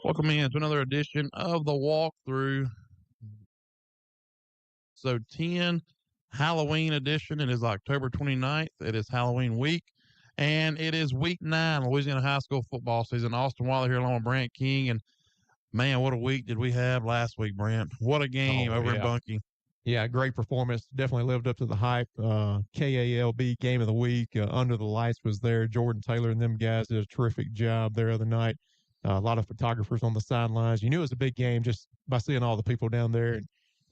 Welcome in to another edition of the walkthrough. So 10 Halloween edition. It is October 29th. It is Halloween week. And it is week 9, Louisiana high school football season. Austin Wiley here along with Brant King. And man, what a week did we have last week, Brant. What a game over in Bunkie. Yeah, great performance. Definitely lived up to the hype. KALB game of the week. Under the Lights was there. Jordan Taylor and them guys did a terrific job there the other night. A lot of photographers on the sidelines. You knew it was a big game just by seeing all the people down there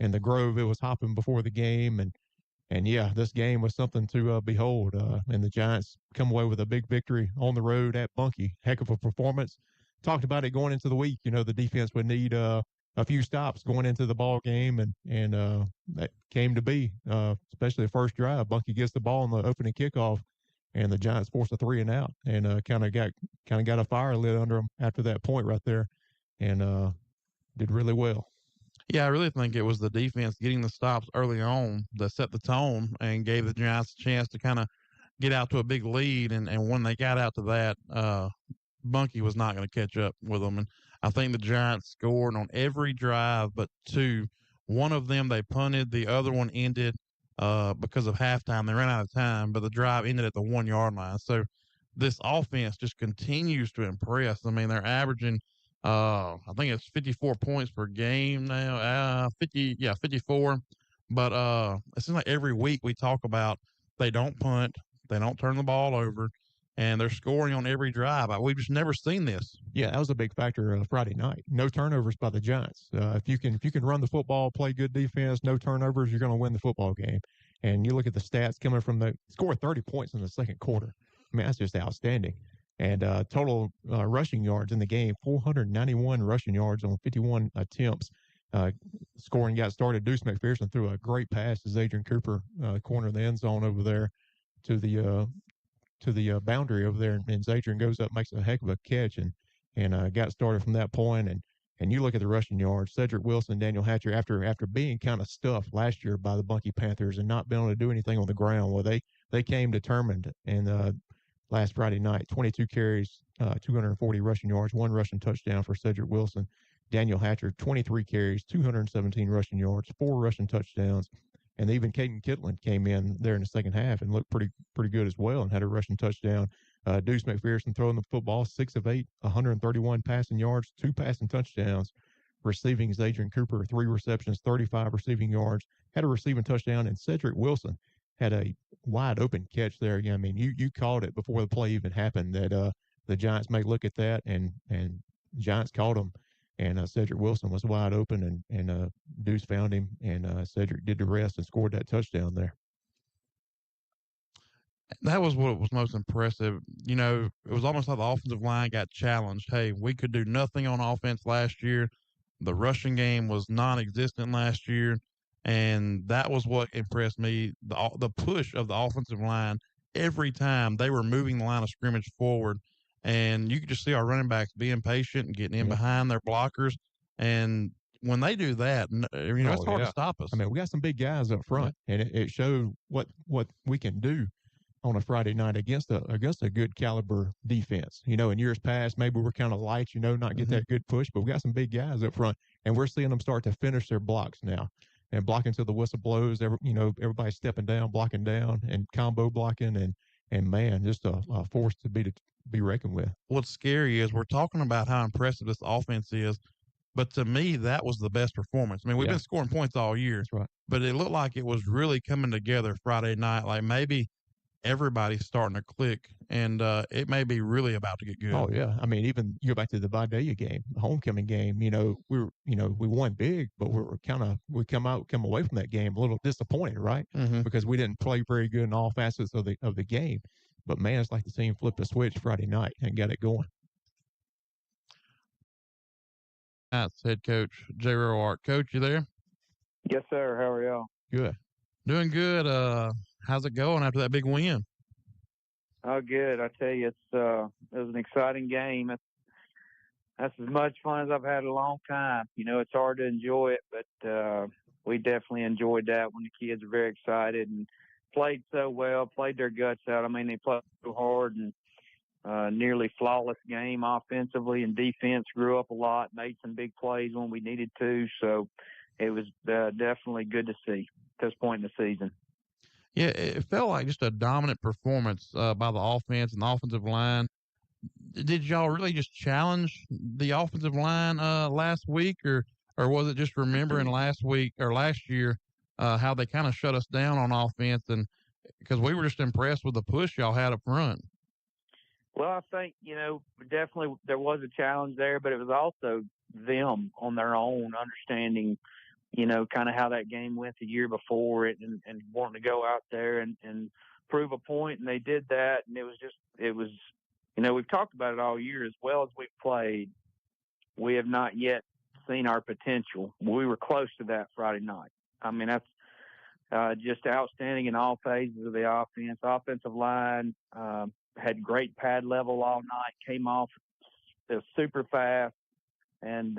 and the Grove. It was hopping before the game. And yeah, this game was something to behold. And the Giants come away with a big victory on the road at Bunkie. Heck of a performance. Talked about it going into the week. You know, the defense would need a few stops going into the ball game, and that came to be, especially the first drive. Bunkie gets the ball on the opening kickoff, and the Giants forced a 3 and out, and kind of got a fire lit under them after that point right there, and did really well. Yeah, I really think it was the defense getting the stops early on that set the tone and gave the Giants a chance to kind of get out to a big lead. And when they got out to that, Bunkie was not going to catch up with them. And I think the Giants scored on every drive but 2. One of them they punted, the other one ended because of halftime. They ran out of time, but the drive ended at the 1-yard line. So this offense just continues to impress. I mean, they're averaging I think it's 54 points per game now. 54. But it seems like every week we talk about they don't punt, they don't turn the ball over, and they're scoring on every drive. We've just never seen this. Yeah, that was a big factor Friday night. No turnovers by the Giants. If you can run the football, play good defense, no turnovers, you're going to win the football game. And you look at the stats coming from the score 30 points in the second quarter. I mean, that's just outstanding. And total rushing yards in the game, 491 rushing yards on 51 attempts. Scoring got started. Deuce McPherson threw a great pass to Adrian Cooper, corner of the end zone over there to the boundary over there, and Adrian goes up, makes a heck of a catch, and got started from that point. And you look at the rushing yards, Cedric Wilson, Daniel Hatcher, after being kind of stuffed last year by the Bunkie Panthers and not being able to do anything on the ground, well, they came determined. And last Friday night, 22 carries, 240 rushing yards, 1 rushing touchdown for Cedric Wilson. Daniel Hatcher, 23 carries, 217 rushing yards, 4 rushing touchdowns. And even Caden Kittlin came in there in the second half and looked pretty good as well and had a rushing touchdown. Deuce McPherson throwing the football, 6 of 8, 131 passing yards, 2 passing touchdowns. Receiving is Adrian Cooper, 3 receptions, 35 receiving yards, had a receiving touchdown. And Cedric Wilson had a wide open catch there. Yeah, I mean, you called it before the play even happened that the Giants may look at that, and Giants caught him. And Cedric Wilson was wide open, and Deuce found him, and Cedric did the rest and scored that touchdown there. That was what was most impressive. You know, it was almost like the offensive line got challenged. Hey, we could do nothing on offense last year. The rushing game was non-existent last year, and that was what impressed me. The push of the offensive line every time they were moving the line of scrimmage forward. And you could just see our running backs being patient and getting in behind their blockers. And when they do that, it's hard to stop us. I mean, we got some big guys up front, and it showed what we can do on a Friday night against a good caliber defense. You know, in years past, maybe we're kind of light, not get that good push, but we got some big guys up front, and we're seeing them start to finish their blocks now. And blocking till the whistle blows, everybody's stepping down, blocking down, and combo blocking, and man, just a force to be reckoned with. What's scary is we're talking about how impressive this offense is, but to me, that was the best performance. I mean, we've been scoring points all year, That's right, but it looked like it was really coming together Friday night. Like maybe everybody's starting to click, and it may be really about to get good. Oh yeah, I mean, even you go back to the Vidalia game, the homecoming game. We won big, but we come away from that game a little disappointed, right? Mm-hmm. Because we didn't play very good in all facets of the game. But man, it's like the team flipped a switch Friday night and got it going. That's head coach Jay Roark. Coach, you there? Yes, sir. How are y'all? Good. Doing good. How's it going after that big win? Oh, good. I tell you, it was an exciting game. That's as much fun as I've had in a long time. It's hard to enjoy it, but we definitely enjoyed that when the kids were very excited and played so well, played their guts out. I mean, they played so hard, and nearly flawless game offensively, and defense grew up a lot, made some big plays when we needed to. So it was definitely good to see at this point in the season. Yeah, it felt like just a dominant performance by the offense and the offensive line. Did y'all really just challenge the offensive line last week, or was it just remembering last week or last year how they kind of shut us down on offense, and because we were just impressed with the push y'all had up front? Well, I think, definitely there was a challenge there, but it was also them on their own understanding, kind of how that game went the year before it, and wanting to go out there and prove a point, and they did that. And it was, we've talked about it all year. As well as we've played, we have not yet seen our potential. We were close to that Friday night. I mean, that's just outstanding in all phases of the offense. Offensive line had great pad level all night, came off super fast, and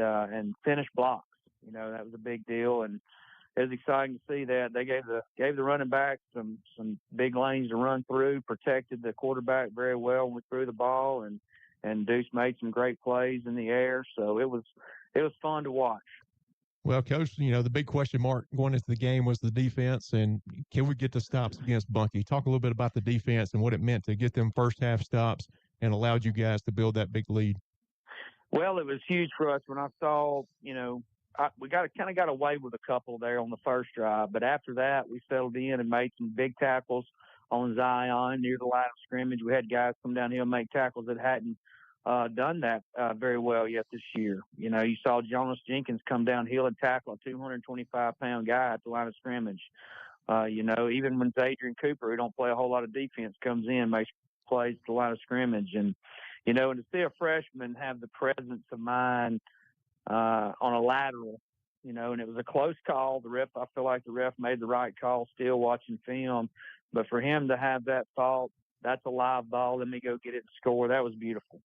finished blocks. That was a big deal, and it was exciting to see that. They gave the running back some big lanes to run through, protected the quarterback very well when we threw the ball, and Deuce made some great plays in the air. So it was fun to watch. Well, Coach, the big question mark going into the game was the defense, and can we get the stops against Bunkie? Talk a little bit about the defense and what it meant to get them first half stops and allowed you guys to build that big lead. Well, it was huge for us when I saw, we got away with a couple there on the first drive, but after that we settled in and made some big tackles on Zion near the line of scrimmage. We had guys come downhill and make tackles that hadn't done that very well yet this year. You saw Jonas Jenkins come downhill and tackle a 225-pound guy at the line of scrimmage. Even when Adrian Cooper, who don't play a whole lot of defense, comes in, makes plays at the line of scrimmage. And to see a freshman have the presence of mind on a lateral, and it was a close call. I feel like the ref made the right call still watching film. But for him to have that thought, that's a live ball, let me go get it and score, that was beautiful.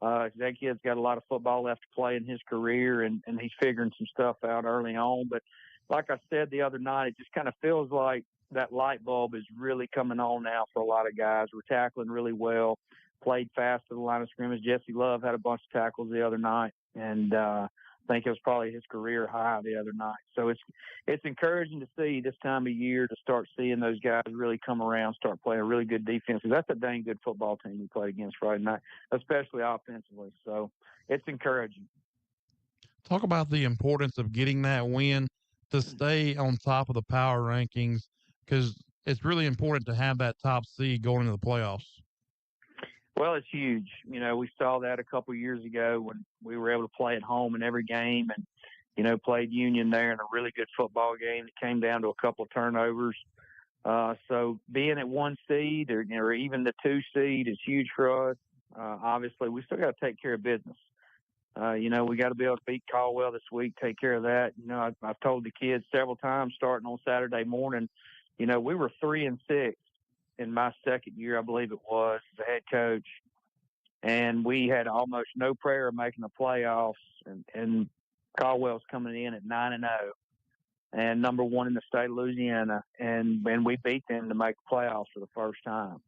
That kid's got a lot of football left to play in his career, and he's figuring some stuff out early on. But like I said the other night, it just kind of feels like that light bulb is really coming on now for a lot of guys. We're tackling really well, played fast to the line of scrimmage. Jesse Love had a bunch of tackles the other night, and I think it was probably his career high the other night. So it's encouraging to see this time of year, to start seeing those guys really come around, start playing a really good defense. Because that's a dang good football team we played against Friday night, especially offensively. So it's encouraging. Talk about the importance of getting that win to stay on top of the power rankings, because it's really important to have that top seed going into the playoffs. Well, it's huge. We saw that a couple of years ago when we were able to play at home in every game, and, played Union there in a really good football game. It came down to a couple of turnovers. So being at 1 seed or even the 2 seed is huge for us. Obviously, we still got to take care of business. We got to be able to beat Caldwell this week, take care of that. I've told the kids several times starting on Saturday morning, we were 3-6. In my second year, I believe it was, as a head coach. And we had almost no prayer of making the playoffs. And Caldwell's coming in at 9-0 and number 1 in the state of Louisiana. And we beat them to make the playoffs for the first time.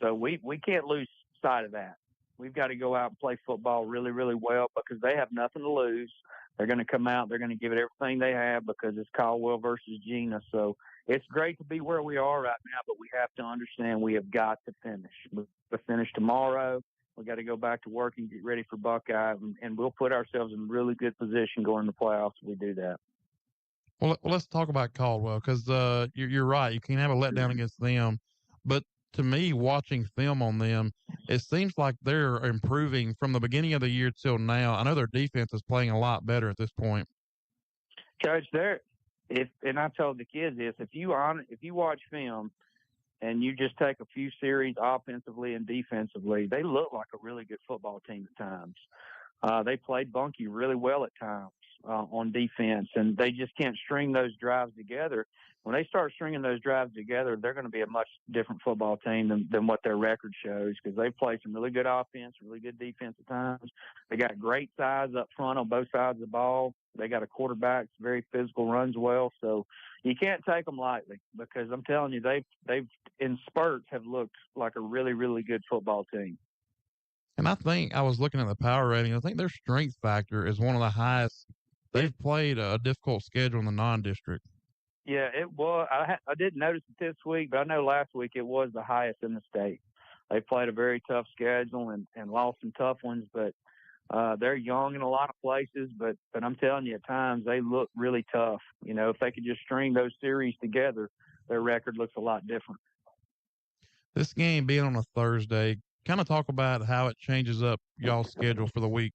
So we can't lose sight of that. We've got to go out and play football really, really well, because they have nothing to lose. They're going to come out. They're going to give it everything they have, because it's Caldwell versus Gina. So it's great to be where we are right now, but we have to understand we have got to finish. We'll finish tomorrow. We got to go back to work and get ready for Buckeye, and we'll put ourselves in really good position going to the playoffs if we do that. Well, let's talk about Caldwell, because you're right. You can't have a letdown against them. But to me, watching film on them, it seems like they're improving from the beginning of the year till now. I know their defense is playing a lot better at this point. Coach, and I told the kids this, if you watch film and you just take a few series offensively and defensively, they look like a really good football team at times. They played Bunkie really well at times on defense, and they just can't string those drives together. When they start stringing those drives together, they're going to be a much different football team than what their record shows, because they play some really good offense, really good defense at times. They got great size up front on both sides of the ball. They got a quarterback that's very physical, runs well. So you can't take them lightly, because I'm telling you, they've in spurts have looked like a really, really good football team. And I think I was looking at the power rating. I think their strength factor is one of the highest. They've played a difficult schedule in the non-district. Yeah, it was. I didn't notice it this week, but I know last week it was the highest in the state. They played a very tough schedule and lost some tough ones, but they're young in a lot of places. But I'm telling you, at times they look really tough. You know, if they could just string those series together, their record looks a lot different. This game being on a Thursday, kind of talk about how it changes up y'all's schedule for the week.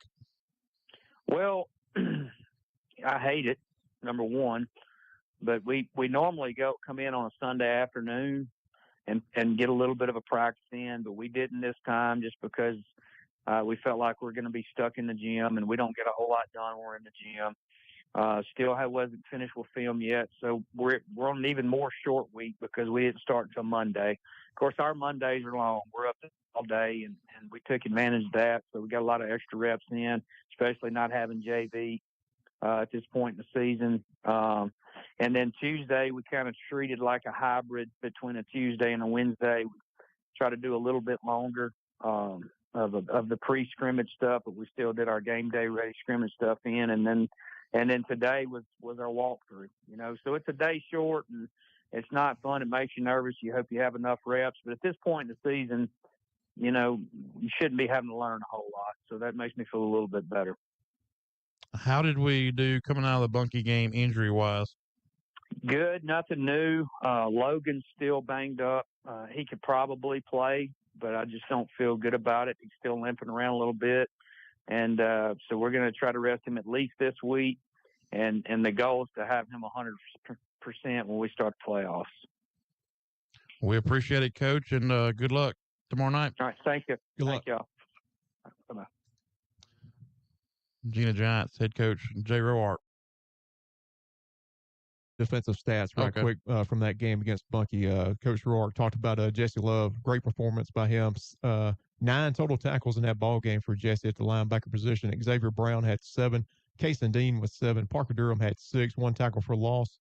Well, I hate it, number one. But we normally come in on a Sunday afternoon and get a little bit of a practice in, but we didn't this time just because we felt like we're going to be stuck in the gym and we don't get a whole lot done when we're in the gym. Still wasn't finished with film yet, so we're on an even more short week because we didn't start until Monday. Of course, our Mondays are long. We're up all day, and we took advantage of that, so we got a lot of extra reps in, especially not having JV at this point in the season. And then Tuesday, we kind of treated like a hybrid between a Tuesday and a Wednesday. We try to do a little bit longer of the pre-scrimmage stuff, but we still did our game day ready scrimmage stuff in. And then today was our walkthrough, you know. So it's a day short, and it's not fun. It makes you nervous. You hope you have enough reps. But at this point in the season, you know, you shouldn't be having to learn a whole lot. So that makes me feel a little bit better. How did we do coming out of the Bunkie game injury-wise? Good, nothing new. Logan's still banged up. He could probably play, but I just don't feel good about it. He's still limping around a little bit. And so we're going to try to rest him at least this week. And the goal is to have him 100% when we start the playoffs. We appreciate it, Coach, and good luck tomorrow night. All right, thank you. Good luck. Thank y'all. Bye-bye. Gina Giants head coach Jay Roark. Defensive stats quick from that game against Bunkie. Coach Roark talked about Jesse Love. Great performance by him. 9 total tackles in that ball game for Jesse at the linebacker position. Xavier Brown had 7. Kason Dean with 7. Parker Durham had 6. 1 tackle for loss.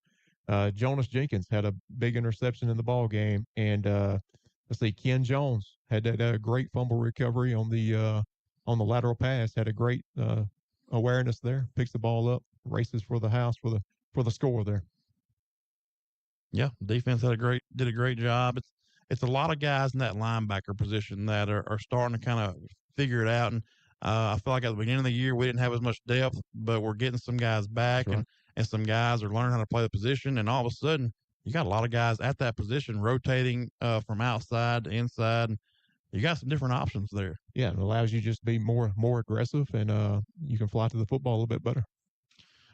Jonas Jenkins had a big interception in the ball game. And let's see, Ken Jones had that great fumble recovery on the lateral pass. Had a great awareness there. Picks the ball up, races for the house for the score there. Yeah, defense did a great job. It's a lot of guys in that linebacker position that are starting to kind of figure it out. And I feel like at the beginning of the year we didn't have as much depth, but we're getting some guys back, Right. and some guys are learning how to play the position. And all of a sudden, you got a lot of guys at that position rotating from outside to inside. And you got some different options there. Yeah, it allows you just to be more aggressive, and you can fly to the football a little bit better.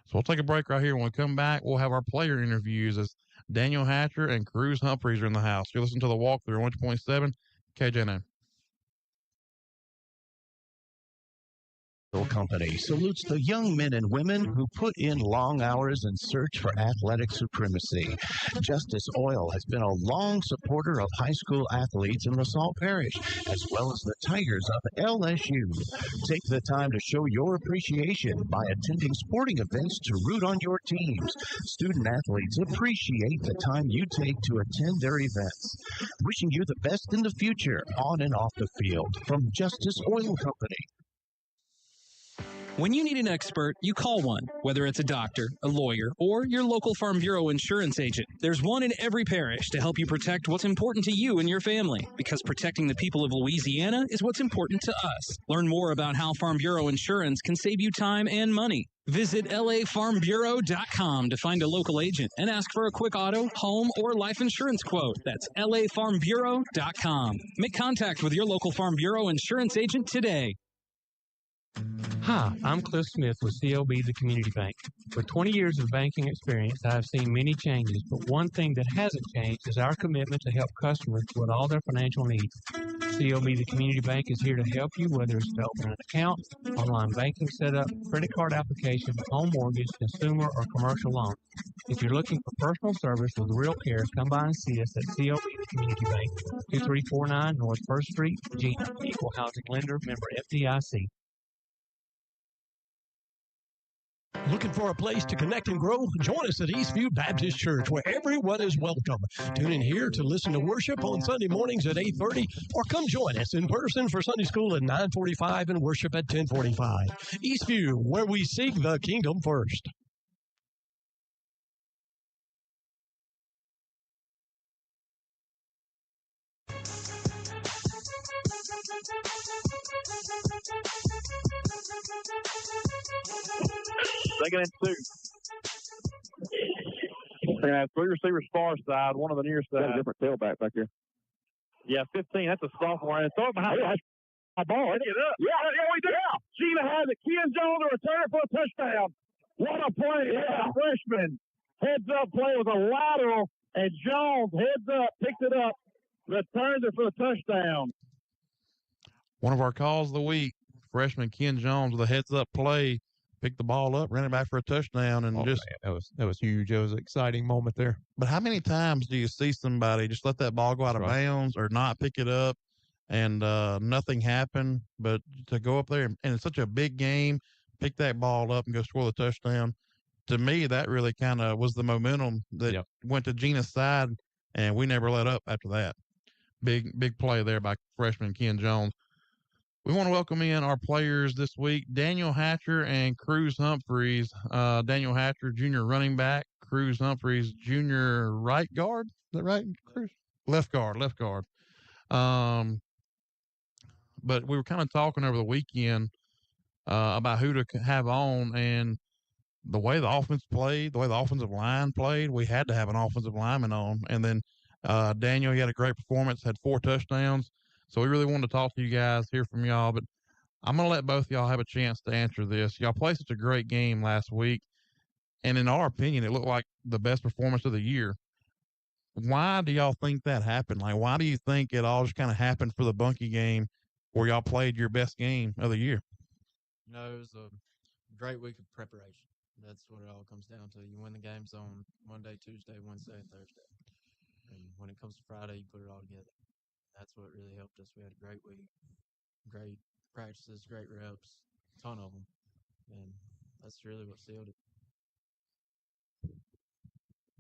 So we'll take a break right here. When we come back, we'll have our player interviews as Daniel Hatcher and Cruz Humphreys are in the house. You listen to the walkthrough 1.7 KJNO. Company salutes the young men and women who put in long hours in search for athletic supremacy. Justice Oil has been a long supporter of high school athletes in LaSalle Parish, as well as the Tigers of LSU. Take the time to show your appreciation by attending sporting events to root on your teams. Student athletes appreciate the time you take to attend their events. Wishing you the best in the future, on and off the field, from Justice Oil Company. When you need an expert, you call one, whether it's a doctor, a lawyer, or your local Farm Bureau insurance agent. There's one in every parish to help you protect what's important to you and your family, because protecting the people of Louisiana is what's important to us. Learn more about how Farm Bureau insurance can save you time and money. Visit lafarmbureau.com to find a local agent and ask for a quick auto, home, or life insurance quote. That's lafarmbureau.com. Make contact with your local Farm Bureau insurance agent today. Hi, I'm Cliff Smith with CLB, the community bank. With 20 years of banking experience, I have seen many changes, but one thing that hasn't changed is our commitment to help customers with all their financial needs. CLB, the community bank, is here to help you, whether it's to open an account, online banking setup, credit card application, home mortgage, consumer, or commercial loan. If you're looking for personal service with real care, come by and see us at CLB, the community bank, 2349 North 1st Street, Regina, Equal Housing Lender, member FDIC. Looking for a place to connect and grow? Join us at Eastview Baptist Church, where everyone is welcome. Tune in here to listen to worship on Sunday mornings at 8:30, or come join us in person for Sunday school at 9:45 and worship at 10:45. Eastview, where we seek the kingdom first. Second and 2. They're going to have 3 receivers far side, one on the near side. Got a different tailback back here. Yeah, 15. That's a sophomore. And throw it behind the ball. Let's get up. Yeah, we do. Gina has it. Ken Jones, the returner for a touchdown. What a play. Yeah, freshman. Heads up play with a lateral, and Jones heads up, picks it up, returns it for a touchdown. One of our calls of the week, freshman Ken Jones with a heads-up play, picked the ball up, ran it back for a touchdown, and Man, that was huge. It was an exciting moment there. But how many times do you see somebody just let that ball go out of bounds or not pick it up, and nothing happened? But to go up there and it's such a big game, pick that ball up and go score the touchdown. To me, that really kind of was the momentum that went to Gina's side, and we never let up after that. Big play there by freshman Ken Jones. We want to welcome in our players this week, Daniel Hatcher and Cruz Humphreys. Daniel Hatcher, junior running back. Cruz Humphreys, junior right guard. Is that right, Cruz? Left guard. But we were kind of talking over the weekend about who to have on, and the way the offense played, the way the offensive line played, we had to have an offensive lineman on. And then Daniel, he had a great performance, had 4 touchdowns. So we really wanted to talk to you guys, hear from y'all, but I'm going to let both of y'all have a chance to answer this. Y'all played such a great game last week, and in our opinion, it looked like the best performance of the year. Why do y'all think that happened? Like, why do you think it all just kind of happened for the Bunkie game where y'all played your best game of the year? It was a great week of preparation. That's what it all comes down to. You win the games on Monday, Tuesday, Wednesday, and Thursday. And when it comes to Friday, you put it all together. That's what really helped us. We had a great week, great practices, great reps, a ton of them, and that's really what sealed it.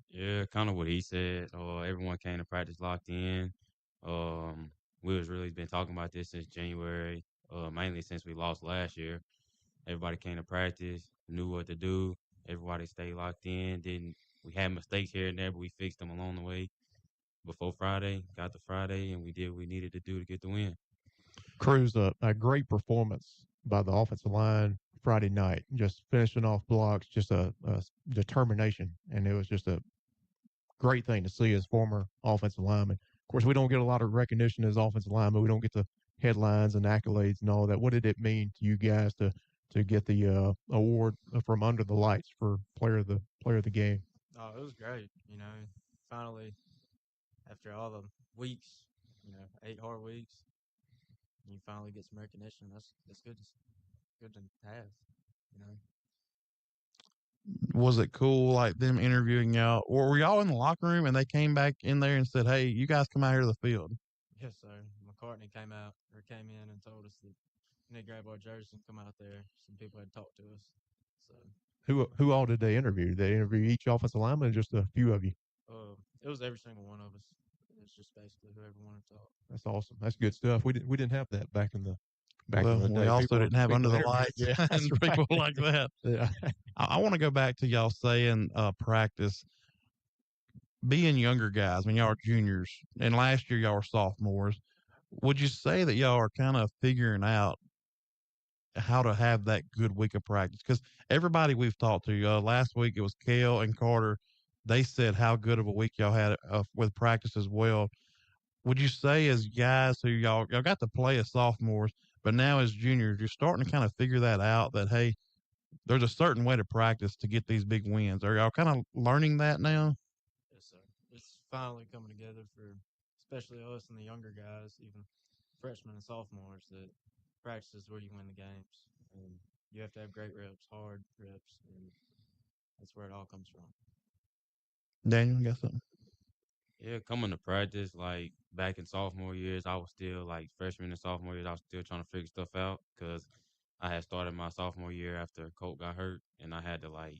Yeah, kind of what he said. Everyone came to practice locked in. We was really been talking about this since January, mainly since we lost last year. Everybody came to practice, knew what to do. Everybody stayed locked in. We had mistakes here and there, but we fixed them along the way. Before Friday, got to Friday, and we did what we needed to do to get the win. Cruz, a great performance by the offensive line Friday night, just finishing off blocks, just a determination. And it was just a great thing to see as former offensive lineman. Of course, we don't get a lot of recognition as offensive linemen. We don't get the headlines and accolades and all that. What did it mean to you guys to get the award from under the lights for player of the game? Oh, it was great. Finally, after all the weeks, 8 hard weeks, you finally get some recognition. That's good. Good to have. Was it cool, like them interviewing y'all, or were y'all in the locker room and they came back in there and said, "Hey, you guys come out here to the field"? Yes, sir. McCartney came in and told us that we need to grab our jerseys and come out there. Some people had talked to us. So Who all did they interview? Did they interview each offensive lineman, or just a few of you? It was every single one of us. It's just basically whoever wanted to talk. That's awesome. That's good stuff. We didn't have that back in the day. We also didn't have under the lights yeah, and people right. like that. Yeah. I want to go back to y'all saying practice, being younger guys. I mean, y'all are juniors, and last year y'all were sophomores. Would you say that y'all are kind of figuring out how to have that good week of practice? Because everybody we've talked to, last week it was Kale and Carter. They said how good of a week y'all had with practice as well. Would you say, as guys who y'all got to play as sophomores, but now as juniors, you're starting to kind of figure that out, that, hey, there's a certain way to practice to get these big wins? Are y'all kind of learning that now? Yes, sir. It's finally coming together for especially us and the younger guys, even freshmen and sophomores, that practice is where you win the games. And you have to have great reps, hard reps, and that's where it all comes from. Daniel, you got something? Yeah, coming to practice, like back in sophomore years, I was still like freshman and sophomore years, I was still trying to figure stuff out because I had started my sophomore year after Colt got hurt, and I had to like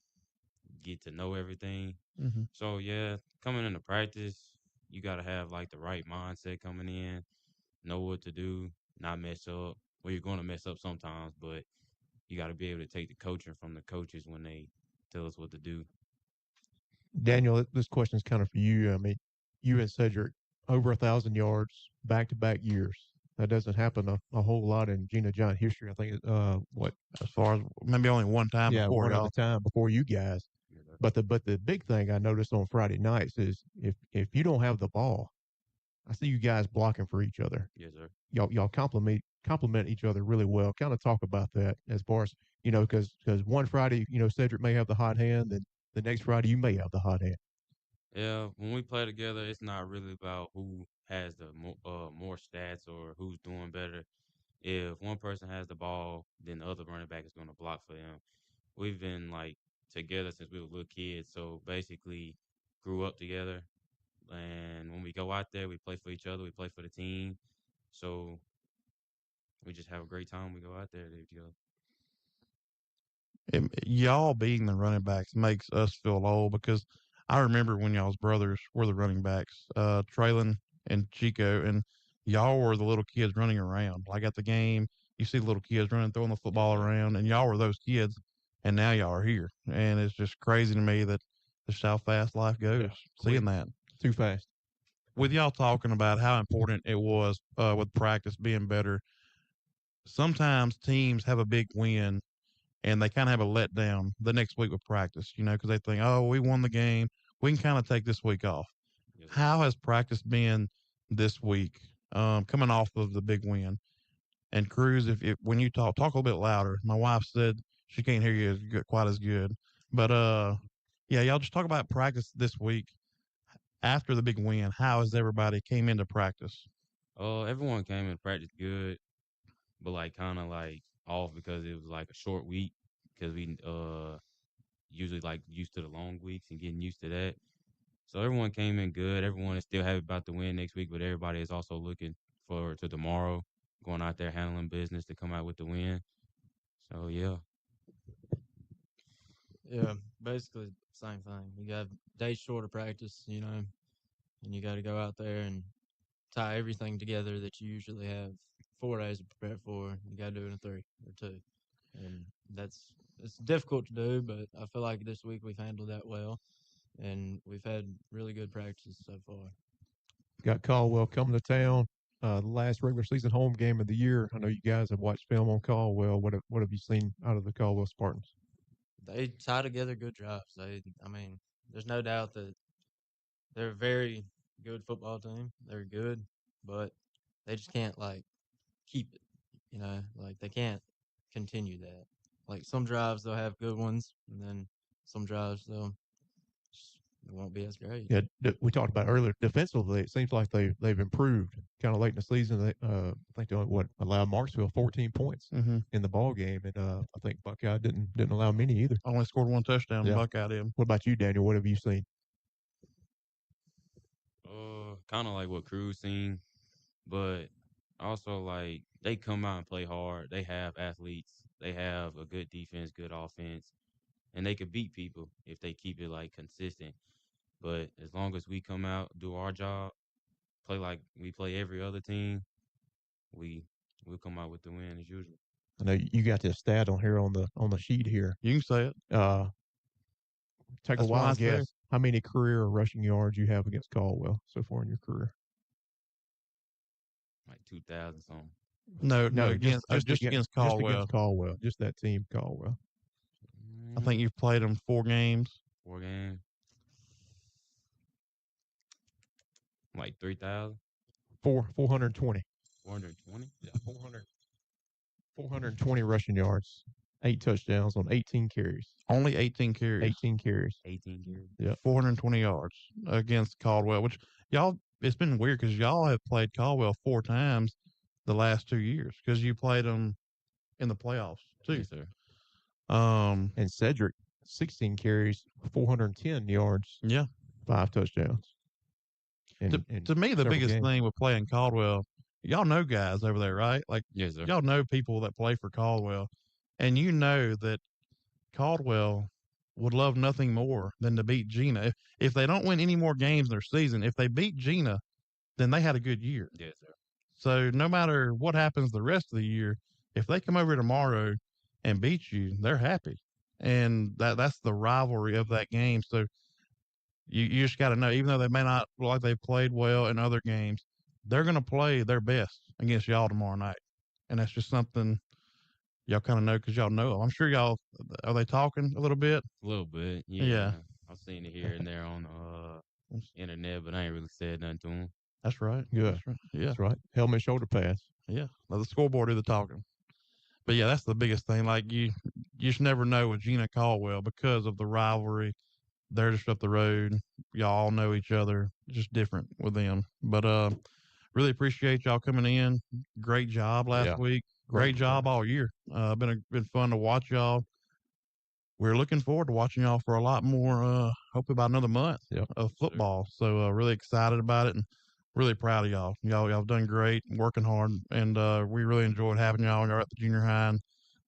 get to know everything. Hmm. So yeah, coming into practice, you got to have like the right mindset coming in, know what to do, not mess up. Well, you're going to mess up sometimes, but you got to be able to take the coaching from the coaches when they tell us what to do. Daniel, this question is kind of for you. I mean, you and Cedric over 1,000 yards back-to-back years. That doesn't happen a whole lot in Gina Giant history. I think what As far as maybe only one time yeah, before one y'all. other time before you guys. But the big thing I noticed on Friday nights is if you don't have the ball, I see you guys blocking for each other. Yes, sir. Y'all compliment each other really well. Kind of talk about that as far as because one Friday Cedric may have the hot hand, and the next Friday you may have the hot hand. Yeah, when we play together, it's not really about who has the more stats or who's doing better. If one person has the ball, then the other running back is going to block for them. We've been like together since we were little kids, so basically grew up together. And when we go out there, we play for each other, we play for the team. So we just have a great time. We go out there together. Y'all being the running backs makes us feel old because I remember when y'all's brothers were the running backs, Traylon and Chico, and y'all were the little kids running around. Like at the game, you see the little kids running, throwing the football around, and y'all were those kids, and now y'all are here. And it's just crazy to me that just how fast life goes, seeing that. Too fast. With y'all talking about how important it was with practice being better, sometimes teams have a big win and they kind of have a letdown the next week with practice, because they think, oh, we won the game. We can kind of take this week off. Yes, sir. How has practice been this week coming off of the big win? And Cruz, if when you talk a little bit louder. My wife said she can't hear you quite as good. But, yeah, y'all just talk about practice this week after the big win. How has everybody came into practice? Everyone came in practice good, but like kind of like off because it was like a short week because we usually like used to the long weeks and getting used to that. So everyone came in good. Everyone is still happy about the win next week, but everybody is also looking forward to tomorrow, going out there handling business to come out with the win. So yeah. Yeah, basically same thing. You got days short of practice, and you got to go out there and tie everything together that you usually have 4 days to prepare for. You got to do it in 3 or 2, and it's difficult to do. But I feel like this week we've handled that well, and we've had really good practice so far. Got Caldwell coming to town. The last regular season home game of the year. I know you guys have watched film on Caldwell. What have you seen out of the Caldwell Spartans? They tie together good drives. I mean, there's no doubt that they're a very good football team. They're good, but they just can't like keep it. Like they can't continue that. Like some drives they'll have good ones, and then some drives it won't be as great. Yeah, we talked about earlier. Defensively, it seems like they've improved. Kind of late in the season, I think they allowed Marksville 14 points in the ball game, and I think Buckeye didn't allow many either. Only scored 1 touchdown. Yeah. Buckeye did. What about you, Daniel? What have you seen? Kind of like what Cruz seen, but also like they come out and play hard. They have athletes. They have a good defense, good offense, and they could beat people if they keep it like consistent. But as long as we come out, do our job, play like we play every other team, we'll come out with the win as usual. I know you got this stat on here on the sheet here. You can say it. Take That's a wild why I guess. said- How many career rushing yards you have against Caldwell so far in your career? Like 2,000 something. No, just against Caldwell. Just against Caldwell. Just that team, Caldwell. I think you've played them 4 games. 4 games. Like 3,000. 420. 420. Yeah, 420 rushing yards, 8 touchdowns on 18 carries. Only 18 carries. 18 carries. 18 carries. Yeah. 420 yards against Caldwell, which it's been weird because y'all have played Caldwell 4 times the last 2 years because you played them in the playoffs too. Yes, sir. And Cedric, 16 carries, 410 yards. Yeah. 5 touchdowns. To me, the biggest thing with playing Caldwell, y'all know guys over there, right? Like, yes, sir. Y'all know people that play for Caldwell. And you know that Caldwell would love nothing more than to beat Gina. If they don't win any more games in their season, if they beat Gina, then they had a good year. Yes, sir. So no matter what happens the rest of the year, if they come over tomorrow and beat you, they're happy. And that's the rivalry of that game. So you just got to know, even though they may not look like they've played well in other games, they're going to play their best against y'all tomorrow night. And that's just something y'all kind of know because y'all know them. I'm sure y'all, are they talking a little bit? A little bit. Yeah. I've seen it here and there on internet, but I ain't really said nothing to them. That's right. Good. That's right. Yeah. That's right. Helmet shoulder pass. Yeah. Now the scoreboard do the talking. But yeah, that's the biggest thing. Like you just never know with Gina Caldwell because of the rivalry. They're just up the road. Y'all all know each other. Just different with them. But really appreciate y'all coming in. Great job last week. Great job all year. Been fun to watch y'all. We're looking forward to watching y'all for a lot more. Hopefully about another month of football. So really excited about it and really proud of y'all. Y'all done great, working hard, and we really enjoyed having y'all. Y'all at the junior high.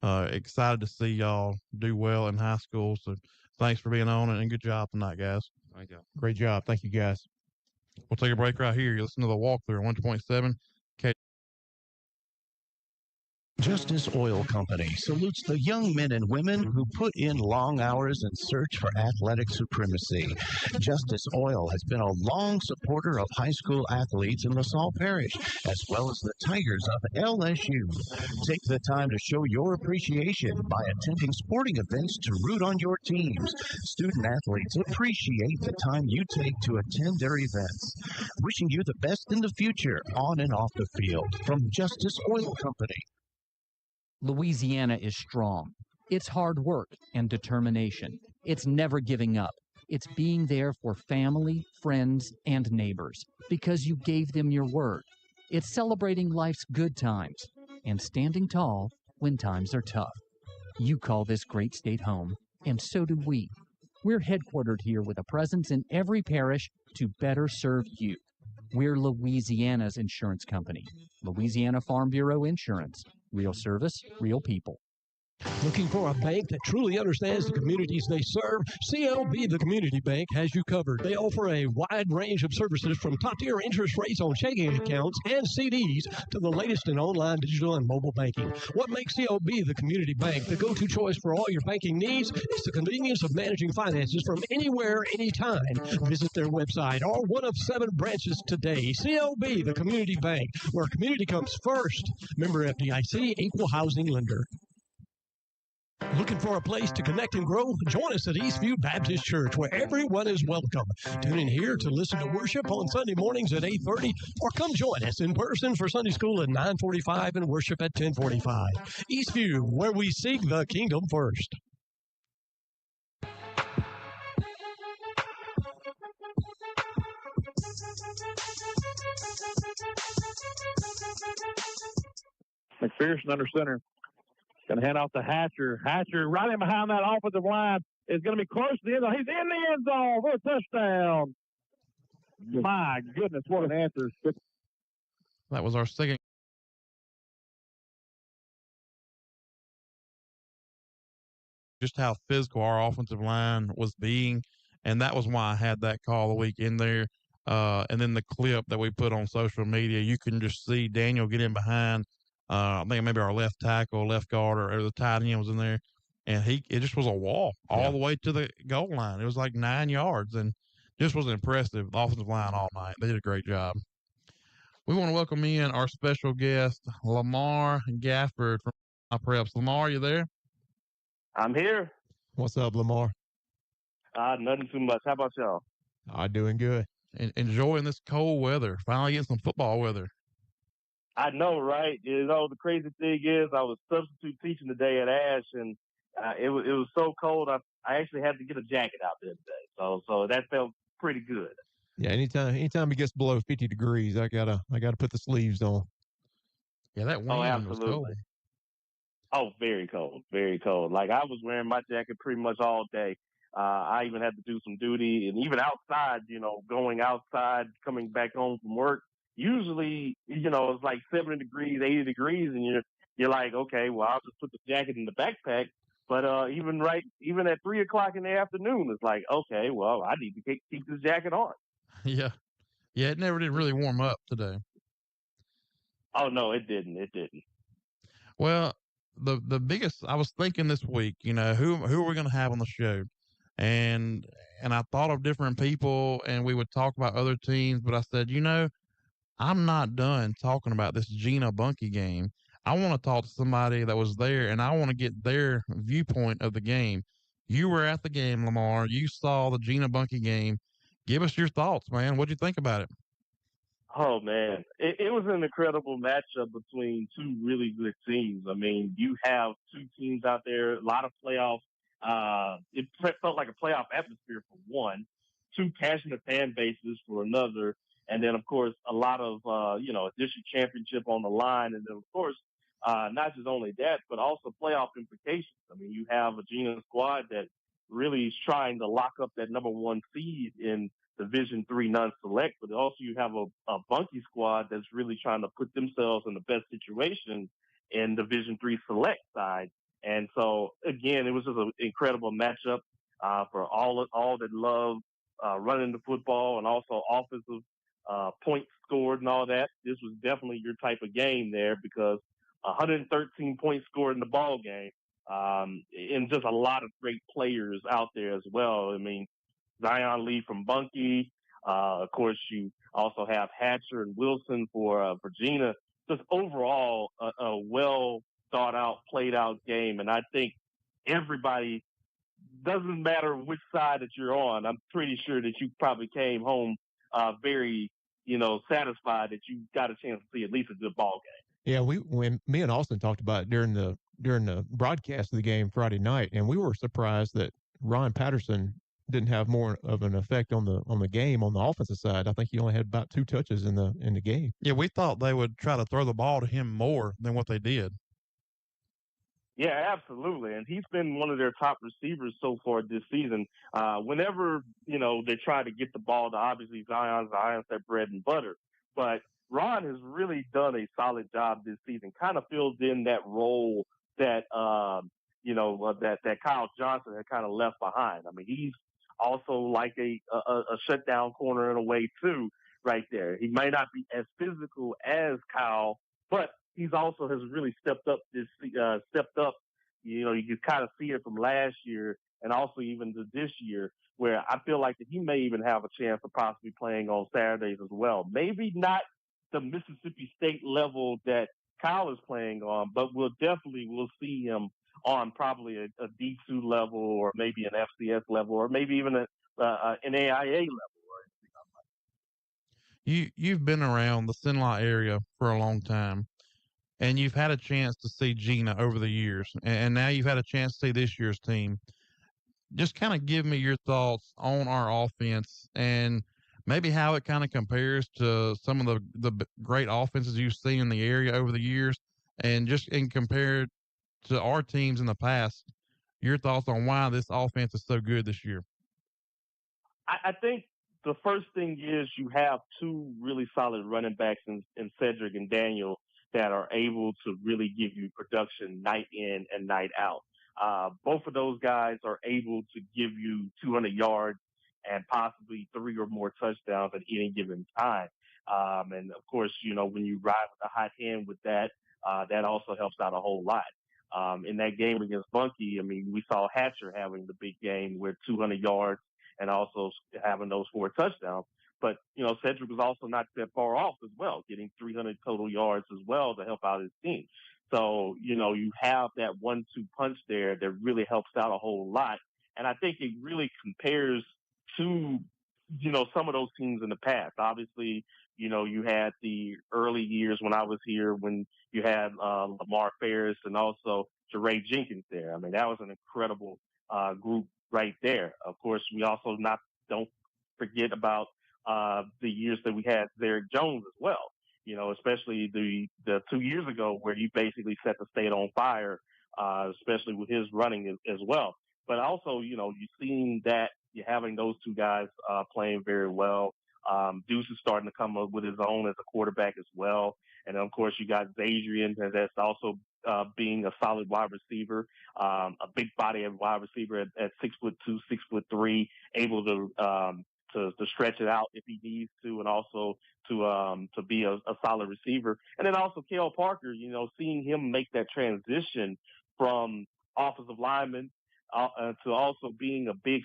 And, excited to see y'all do well in high school. So thanks for being on and good job tonight, guys. Thank you. Great job. Thank you, guys. We'll take a break right here. You listen to the walkthrough on 1.7. Justice Oil Company salutes the young men and women who put in long hours in search for athletic supremacy. Justice Oil has been a long supporter of high school athletes in LaSalle Parish, as well as the Tigers of LSU. Take the time to show your appreciation by attending sporting events to root on your teams. Student athletes appreciate the time you take to attend their events. Wishing you the best in the future, on and off the field, from Justice Oil Company. Louisiana is strong. It's hard work and determination. It's never giving up. It's being there for family, friends, and neighbors because you gave them your word. It's celebrating life's good times and standing tall when times are tough. You call this great state home, and so do we. We're headquartered here with a presence in every parish to better serve you. We're Louisiana's insurance company, Louisiana Farm Bureau Insurance. Real service, real people. Looking for a bank that truly understands the communities they serve? CLB, the community bank, has you covered. They offer a wide range of services from top-tier interest rates on checking accounts and CDs to the latest in online, digital, and mobile banking. What makes CLB the community bank the go-to choice for all your banking needs is the convenience of managing finances from anywhere, anytime. Visit their website or one of 7 branches today. CLB, the community bank, where community comes first. Member FDIC, equal housing lender. Looking for a place to connect and grow? Join us at Eastview Baptist Church, where everyone is welcome. Tune in here to listen to worship on Sunday mornings at 8:30, or come join us in person for Sunday school at 9:45 and worship at 10:45. Eastview, where we seek the kingdom first. McPherson under center. Going to hand off to Hatcher. Hatcher right in behind that offensive line is going to be close to the end zone. He's in the end zone for a touchdown. My goodness, what an answer. That was our second. Just how physical our offensive line was being, and that was why I had that call of the week in there. And then the clip that we put on social media, you can just see Daniel get in behind. I think maybe our left tackle, left guard, or the tight end was in there, and it just was a wall all the way to the goal line. It was like 9 yards, and just was impressive. The offensive line all night. They did a great job. We want to welcome in our special guest, Lamar Gafford from My Preps. Lamar, you there? I'm here. What's up, Lamar? Nothing too much. How about y'all? Doing good. Enjoying this cold weather. Finally getting some football weather. I know, right? You know, the crazy thing is I was substitute teaching today at Ash, and it was so cold, I actually had to get a jacket out there today. So that felt pretty good. Yeah, anytime it gets below 50 degrees, I gotta put the sleeves on. Yeah, that wind was cold. Oh, very cold, very cold. Like I was wearing my jacket pretty much all day. I even had to do some duty, and even outside, you know, going outside, coming back home from work. Usually, you know, it's like 70 degrees, 80 degrees, and you're like, okay, well, I'll just put the jacket in the backpack. But even at 3 o'clock in the afternoon, it's like, okay, well, I need to keep this jacket on. Yeah. Yeah, it never did really warm up today. Oh no, it didn't. It didn't. Well, the biggest I was thinking this week, who are we going to have on the show, and I thought of different people, and we would talk about other teams, but I said, I'm not done talking about this Gina Bunky game. I want to talk to somebody that was there, and I want to get their viewpoint of the game. You were at the game, Lamar. You saw the Gina Bunky game. Give us your thoughts, man. What'd you think about it? Oh man, it was an incredible matchup between two really good teams. I mean, you have two teams out there, a lot of playoff. It felt like a playoff atmosphere for one, two passionate fan bases for another, and then of course a lot of a district championship on the line, and then of course not just only that, but also playoff implications. I mean, you have a Gina squad that really is trying to lock up that number one seed in Division III non-select, but also you have a Bunky squad that's really trying to put themselves in the best situation in Division III select side. And so again, it was just an incredible matchup for all that love running the football and also offensive points scored and all that. This was definitely your type of game there because 113 points scored in the ball game, and just a lot of great players out there as well. I mean, Zion Lee from Bunky. Of course, you also have Hatcher and Wilson for Gina. Just overall, a well thought out, played out game. And I think everybody, doesn't matter which side that you're on, I'm pretty sure that you probably came home very, satisfied that you got a chance to see at least a good ball game. Yeah, when me and Austin talked about it during the broadcast of the game Friday night, and we were surprised that Ron Patterson didn't have more of an effect on the game on the offensive side. I think he only had about 2 touches in the game. Yeah, we thought they would try to throw the ball to him more than what they did. Yeah, absolutely. And he's been one of their top receivers so far this season. Whenever, they try to get the ball to obviously Zion's their bread and butter. But Ron has really done a solid job this season, kind of filled in that role that, that Kyle Johnson had kind of left behind. I mean, he's also like a shutdown corner in a way too, right there. He may not be as physical as Kyle, but he's also has really stepped up. You can kind of see it from last year and also even to this year, where I feel like that he may even have a chance of possibly playing on Saturdays as well. Maybe not the Mississippi State level that Kyle is playing on, but we'll see him on probably a D2 level or maybe an FCS level or maybe even an AIA level. You've been around the Sinlot area for a long time, and you've had a chance to see Gina over the years, and now you've had a chance to see this year's team. Just kind of give me your thoughts on our offense and maybe how it kind of compares to some of the great offenses you've seen in the area over the years, and just compared to our teams in the past, your thoughts on why this offense is so good this year. I think the first thing is you have two really solid running backs in Cedric and Daniel that are able to really give you production night in and night out. Both of those guys are able to give you 200 yards and possibly 3 or more touchdowns at any given time. And of course, when you ride with a hot hand with that, that also helps out a whole lot. In that game against Bunky, I mean, we saw Hatcher having the big game with 200 yards and also having those 4 touchdowns. But, Cedric was also not that far off as well, getting 300 total yards as well to help out his team. So, you have that 1-2 punch there that really helps out a whole lot. And I think it really compares to, some of those teams in the past. Obviously, you had the early years when I was here when you had Lamar Ferris and also Jeray Jenkins there. I mean, that was an incredible group right there. Of course, we also don't forget about the years that we had Derek Jones as well, especially the 2 years ago where he basically set the state on fire, especially with his running as well. But also, you've seen that you're having those two guys playing very well. Deuce is starting to come up with his own as a quarterback as well. And then, of course, you got Zadrian that's also being a solid wide receiver, a big body of wide receiver at 6'2", 6'3", able to stretch it out if he needs to, and also to be a solid receiver. And then also Kale Parker, seeing him make that transition from offensive lineman to also being a big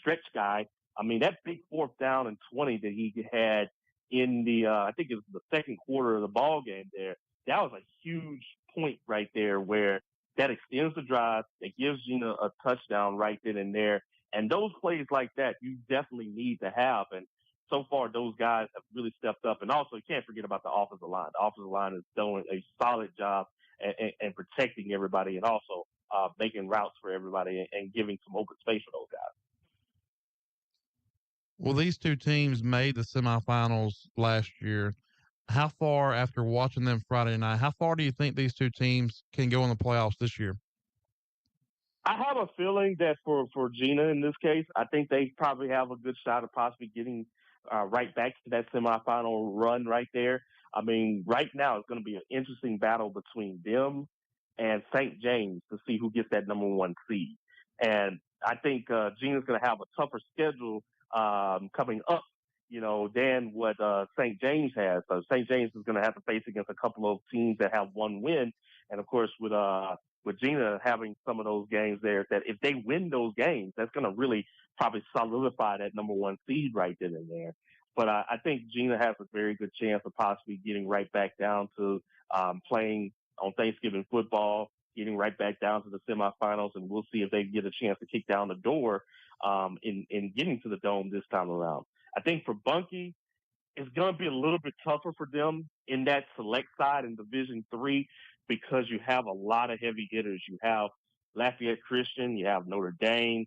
stretch guy. I mean, that big 4th down and 20 that he had in the I think it was the second quarter of the ball game there. That was a huge point right there where that extends the drive, that gives Gina a touchdown right then and there. And those plays like that, you definitely need to have. And so far, those guys have really stepped up. And also, you can't forget about the offensive line. The offensive line is doing a solid job and protecting everybody, and also making routes for everybody and giving some open space for those guys. Well, these two teams made the semifinals last year. How far, after watching them Friday night, how far do you think these two teams can go in the playoffs this year? I have a feeling that for Gina in this case, I think they probably have a good shot of possibly getting right back to that semifinal run right there. I mean, right now it's going to be an interesting battle between them and St. James to see who gets that number 1 seed. And I think Gina's going to have a tougher schedule coming up, than what St. James has. So St. James is going to have to face against a couple of teams that have 1 win. And of course, with Gina having some of those games there, that if they win those games, that's going to really probably solidify that number 1 seed right then and there. But I think Gina has a very good chance of possibly getting right back down to playing on Thanksgiving football, getting right back down to the semifinals, and we'll see if they get a chance to kick down the door in getting to the Dome this time around. I think for Bunkie, it's going to be a little bit tougher for them in that select side in Division III because you have a lot of heavy hitters. You have Lafayette Christian, you have Notre Dame.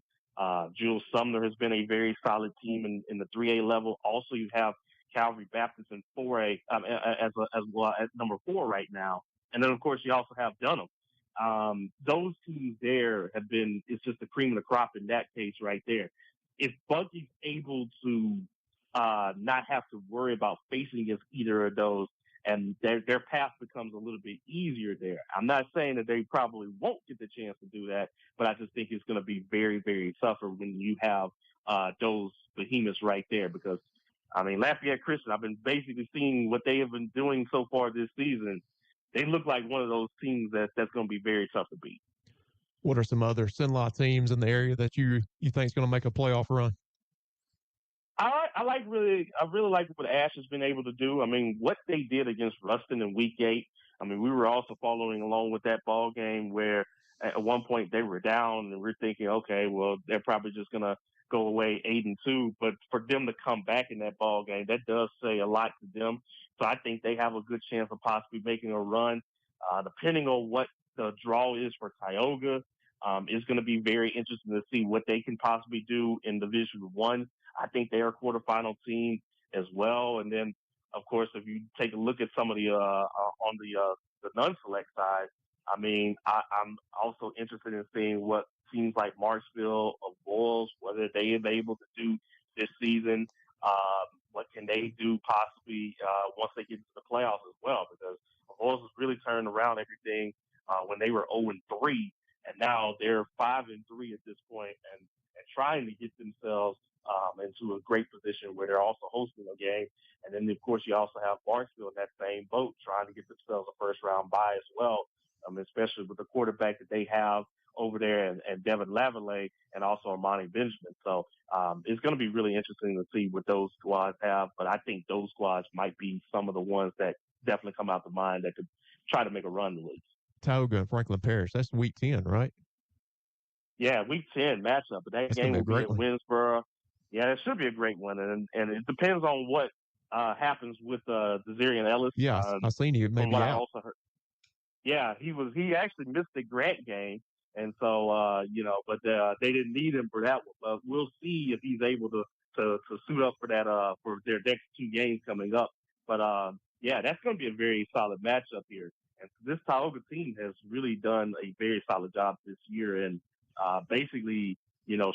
Jules Sumner has been a very solid team in the 3A level. Also, you have Calvary Baptist in 4A as well as number 4 right now. And then, of course, you also have Dunham. Those teams there it's just the cream of the crop in that case right there. If Bunkie's able to not have to worry about facing against either of those, and their path becomes a little bit easier there. I'm not saying that they probably won't get the chance to do that, but I just think it's going to be very, very tougher when you have those behemoths right there. Because, I mean, Lafayette Christian, I've been basically seeing what they have been doing so far this season. They look like one of those teams that's going to be very tough to beat. What are some other Cenla teams in the area that you think is going to make a playoff run? I really like what Ash has been able to do. I mean, what they did against Ruston in Week 8. I mean, we were also following along with that ball game where at one point they were down, and we're thinking, okay, well, they're probably just going to go away 8-2. But for them to come back in that ball game, that does say a lot to them. So I think they have a good chance of possibly making a run. Depending on what the draw is for Tioga, it's going to be very interesting to see what they can possibly do in Division I. I think they're a quarterfinal team as well. And then, of course, if you take a look at some of the on the non-select side, I mean, I'm also interested in seeing what teams like Marksville or Boyles, whether they are able to do this season. What can they do possibly once they get into the playoffs as well? Because Boyles has really turned around everything when they were 0-3, and now they're 5-3 at this point, and trying to get themselves into a great position where they're also hosting a game. And then, of course, you also have Barksville in that same boat trying to get themselves a first-round bye as well, especially with the quarterback that they have over there and Devin Lavallee and also Armani Benjamin. So it's going to be really interesting to see what those squads have. But I think those squads might be some of the ones that definitely come out the mind that could try to make a run in the league. Tioga and Franklin Parish, that's Week 10, right? Yeah, Week 10 matchup. But that game will be at Winsboro. Yeah, it should be a great one. And it depends on what happens with Desirian Ellis. Yeah, I seen you maybe out. I also heard. Yeah, he actually missed the Grant game. And so, but they didn't need him for that one. But we'll see if he's able to suit up for that for their next 2 games coming up. But, yeah, that's going to be a very solid matchup here. And this Tioga team has really done a very solid job this year. And basically,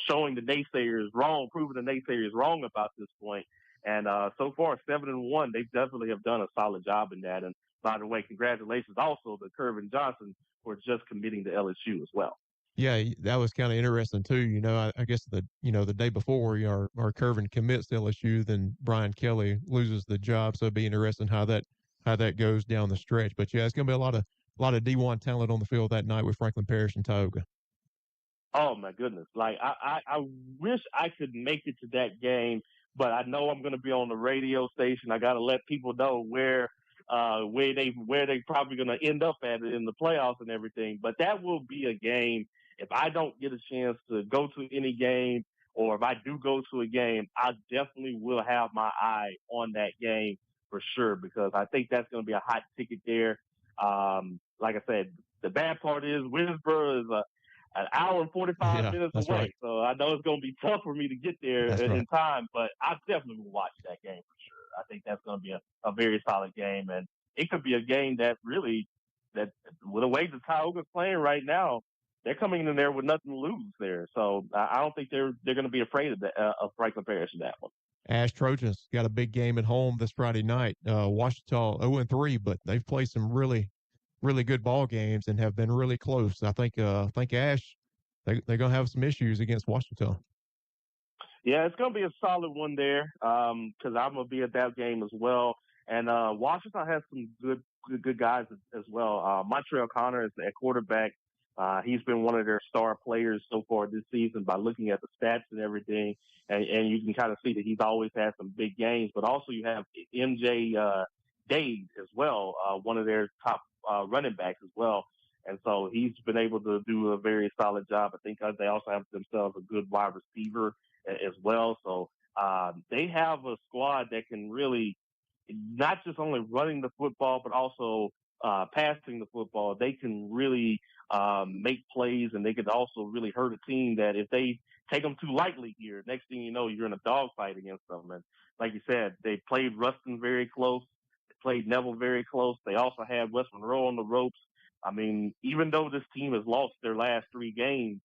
showing the naysayers wrong, proving the naysayers wrong about this point. And so far, 7-1, they definitely have done a solid job in that. And by the way, congratulations also to Kervin Johnson for just committing to LSU as well. Yeah, that was kind of interesting too. I guess the day before our Kervin commits to LSU, then Brian Kelly loses the job. So it'd be interesting how that goes down the stretch. But yeah, it's gonna be a lot of D1 talent on the field that night with Franklin Parish and Tioga. Oh my goodness! Like I wish I could make it to that game, but I know I'm going to be on the radio station. I got to let people know where they probably going to end up at in the playoffs and everything. But that will be a game. If I don't get a chance to go to any game, or if I do go to a game, I definitely will have my eye on that game for sure, because I think that's going to be a hot ticket there. Like I said, the bad part is Williamsboro is an hour and 45 minutes away. Right. So I know it's going to be tough for me to get there in time, but I definitely will watch that game for sure. I think that's going to be a very solid game. And it could be a game that really, that with the way the Tioga's playing right now, they're coming in there with nothing to lose there. So I don't think they're going to be afraid of Franklin Parish in that one. Ash Trojans got a big game at home this Friday night. Washington 0-3, but they've played some really good ball games and have been really close. I think Ash, they're going to have some issues against Washington. Yeah, it's going to be a solid one there because I'm going to be at that game as well. And Washington has some good guys as well. Montreal Connor is at quarterback. He's been one of their star players so far this season by looking at the stats and everything. And you can kind of see that he's always had some big games. But also you have MJ Dade as well, one of their top running backs as well. And so he's been able to do a very solid job. I think they also have themselves a good wide receiver as well. So they have a squad that can really not just only running the football, but also passing the football. They can really make plays, and they can also really hurt a team that if they take them too lightly here, next thing you know, you're in a dogfight against them. And like you said, they played Ruston very close. They played Neville very close. They also had West Monroe on the ropes. I mean, even though this team has lost their last 3 games,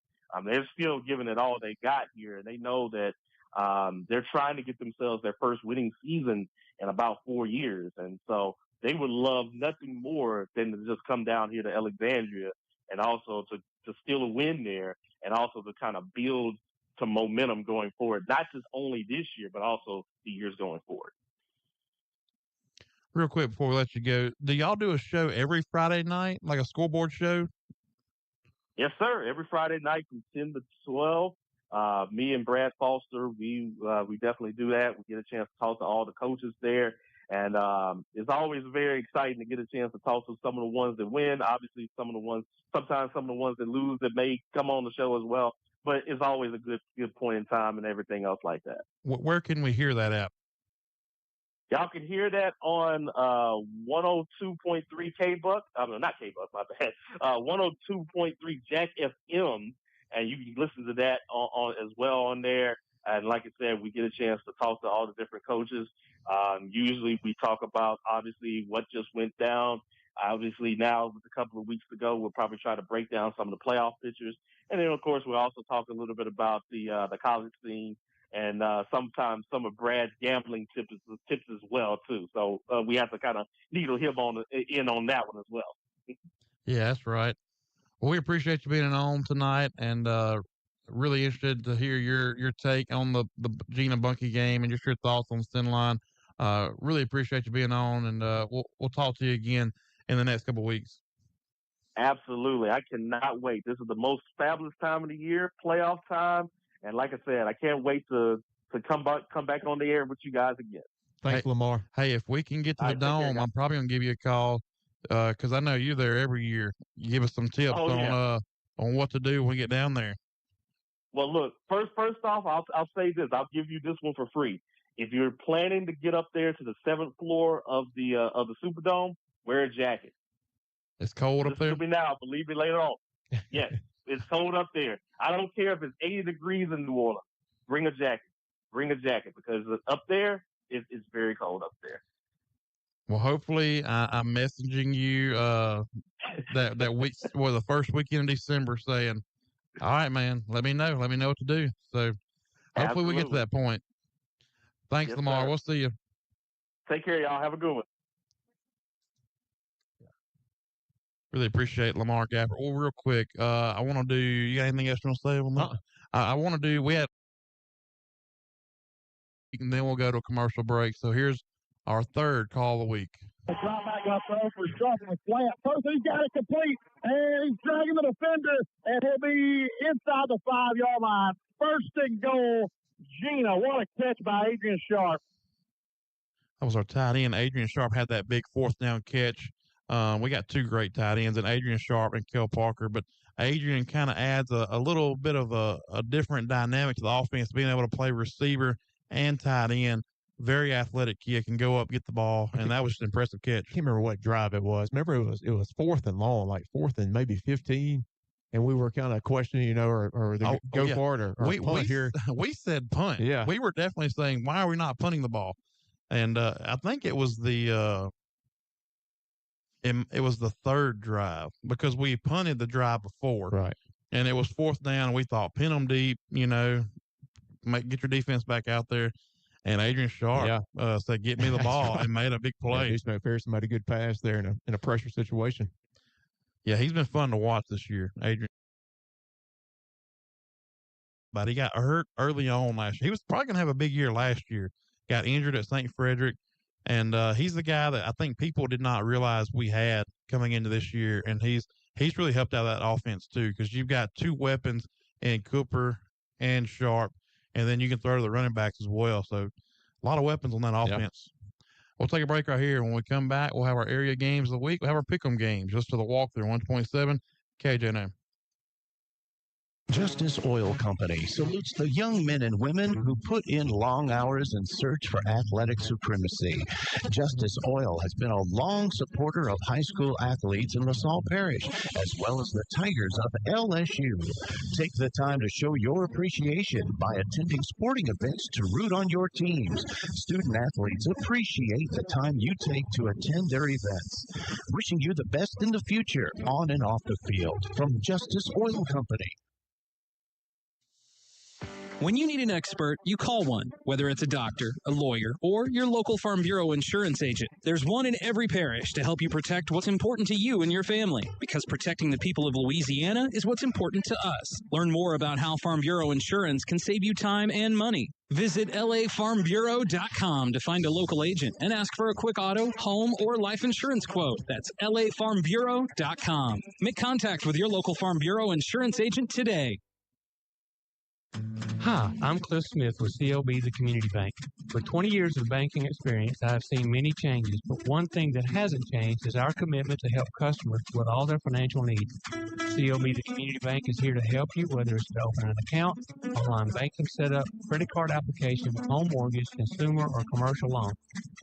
they're still giving it all they got here. And they know that they're trying to get themselves their first winning season in about 4 years. And so they would love nothing more than to just come down here to Alexandria and also to steal a win there, and also to kind of build some momentum going forward, not just only this year, but also the years going forward. Real quick before we let you go, do y'all do a show every Friday night, like a scoreboard show? Yes, sir. Every Friday night from 10 to 12. Me and Brad Foster, we definitely do that. We get a chance to talk to all the coaches there. And it's always very exciting to get a chance to talk to some of the ones that win. Obviously, sometimes some of the ones that lose that may come on the show as well. But it's always a good point in time and everything else like that. Where can we hear that at? Y'all can hear that on 102.3 K-Buck. Not K-Buck, my bad. 102.3 Jack FM. And you can listen to that on as well on there. And like I said, we get a chance to talk to all the different coaches. Usually we talk about, obviously, what just went down. Obviously, now with a couple of weeks to go, we'll probably try to break down some of the playoff pictures. And then, of course, we'll also talk a little bit about the college scene and sometimes some of Brad's gambling tips as well, too. So we have to kind of needle him in on that one as well. Yeah, that's right. Well, we appreciate you being on tonight, and really interested to hear your take on the Gina Bunkie game and just your thoughts on Thin Line. Really appreciate you being on, and we'll talk to you again in the next couple of weeks. Absolutely. I cannot wait. This is the most fabulous time of the year, playoff time. And like I said, I can't wait to come back on the air with you guys again. Thanks, Lamar. Hey, if we can get to the Dome, I'm probably going to give you a call because I know you're there every year. You give us some tips on what to do when we get down there. Well, look, first off, I'll say this. I'll give you this one for free. If you're planning to get up there to the 7th floor of the Superdome, wear a jacket. It's cold up there? Listen to me now. Believe me later on. Yes, it's cold up there. I don't care if it's 80 degrees in New Orleans. Bring a jacket. Bring a jacket because up there, it's very cold up there. Well, hopefully I'm messaging you that week, the first weekend of December saying, all right, man, let me know what to do. So hopefully we get to that point. Thanks, Lamar. Sir. We'll see you. Take care, y'all. Have a good one. Really appreciate Lamar Gabbert. Well, real quick, I want to do. You got anything else you want to say on that? I want to do. We had, and then we'll go to a commercial break. So here's our third call of the week. The drop back up throw for Sharpen with flat. First, he's got it complete, and he's dragging the defender, and he'll be inside the 5-yard line. First and goal, Gina. What a catch by Adrian Sharp. That was our tight end. Adrian Sharp had that big fourth down catch. We got two great tight ends, and Adrian Sharp and Kel Parker. But Adrian kind of adds a little bit of a different dynamic to the offense, being able to play receiver and tight end. Very athletic kid, can go up, get the ball, and that was just an impressive catch. I can't remember what drive it was. Remember, it was fourth and long, like fourth and maybe 15. And we were kind of questioning, or go for it or punt here. We said punt. Yeah. We were definitely saying, why are we not punting the ball? And I think it was the third drive because we punted the drive before. Right. And it was fourth down. And we thought, pin them deep, get your defense back out there. And Adrian Sharp said, get me the ball, and made a big play. Deuce McPherson made a good pass there in a pressure situation. Yeah, he's been fun to watch this year, Adrian. But he got hurt early on last year. He was probably going to have a big year last year. Got injured at St. Frederick. And he's the guy that I think people did not realize we had coming into this year. And he's really helped out that offense, too, because you've got two weapons in Cooper and Sharp. And then you can throw to the running backs as well. So a lot of weapons on that offense. Yep. We'll take a break right here. When we come back, we'll have our area games of the week. We'll have our pick'em games just to the walkthrough, 127 KJNM. Justice Oil Company salutes the young men and women who put in long hours and search for athletic supremacy. Justice Oil has been a long supporter of high school athletes in LaSalle Parish, as well as the Tigers of LSU. Take the time to show your appreciation by attending sporting events to root on your teams. Student athletes appreciate the time you take to attend their events. Wishing you the best in the future, on and off the field, from Justice Oil Company. When you need an expert, you call one, whether it's a doctor, a lawyer, or your local Farm Bureau insurance agent. There's one in every parish to help you protect what's important to you and your family, because protecting the people of Louisiana is what's important to us. Learn more about how Farm Bureau insurance can save you time and money. Visit lafarmbureau.com to find a local agent and ask for a quick auto, home, or life insurance quote. That's lafarmbureau.com. Make contact with your local Farm Bureau insurance agent today. Hi, I'm Cliff Smith with CLB, the Community Bank. With 20 years of banking experience, I have seen many changes, but one thing that hasn't changed is our commitment to help customers with all their financial needs. CLB, the Community Bank, is here to help you, whether it's to open an account, online banking setup, credit card application, home mortgage, consumer, or commercial loan.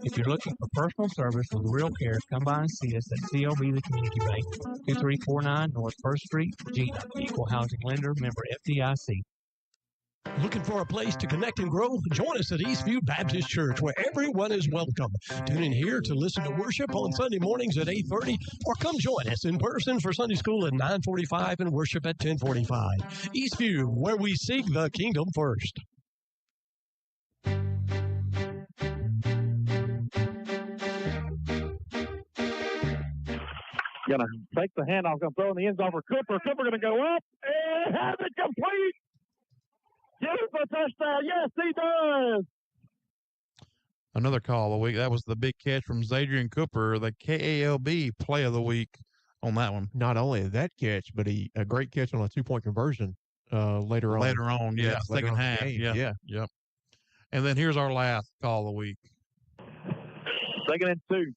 If you're looking for personal service with real care, come by and see us at CLB, the Community Bank, 2349 North 1st Street, Virginia, Equal Housing Lender, member FDIC. Looking for a place to connect and grow? Join us at Eastview Baptist Church, where everyone is welcome. Tune in here to listen to worship on Sunday mornings at 8:30, or come join us in person for Sunday school at 9:45 and worship at 10:45. Eastview, where we seek the kingdom first. Gonna take the handoff, gonna throw in the end zone for Cooper. Cooper gonna go up and have it complete. Get it for a touchdown. Yes, he does. Another call of the week. That was the big catch from Zadrian Cooper, the KALB play of the week on that one. Not only that catch, but a great catch on a 2-point conversion later on. Later on, yeah, second half. Yeah. Yep. And then here's our last call of the week. 2nd and 2.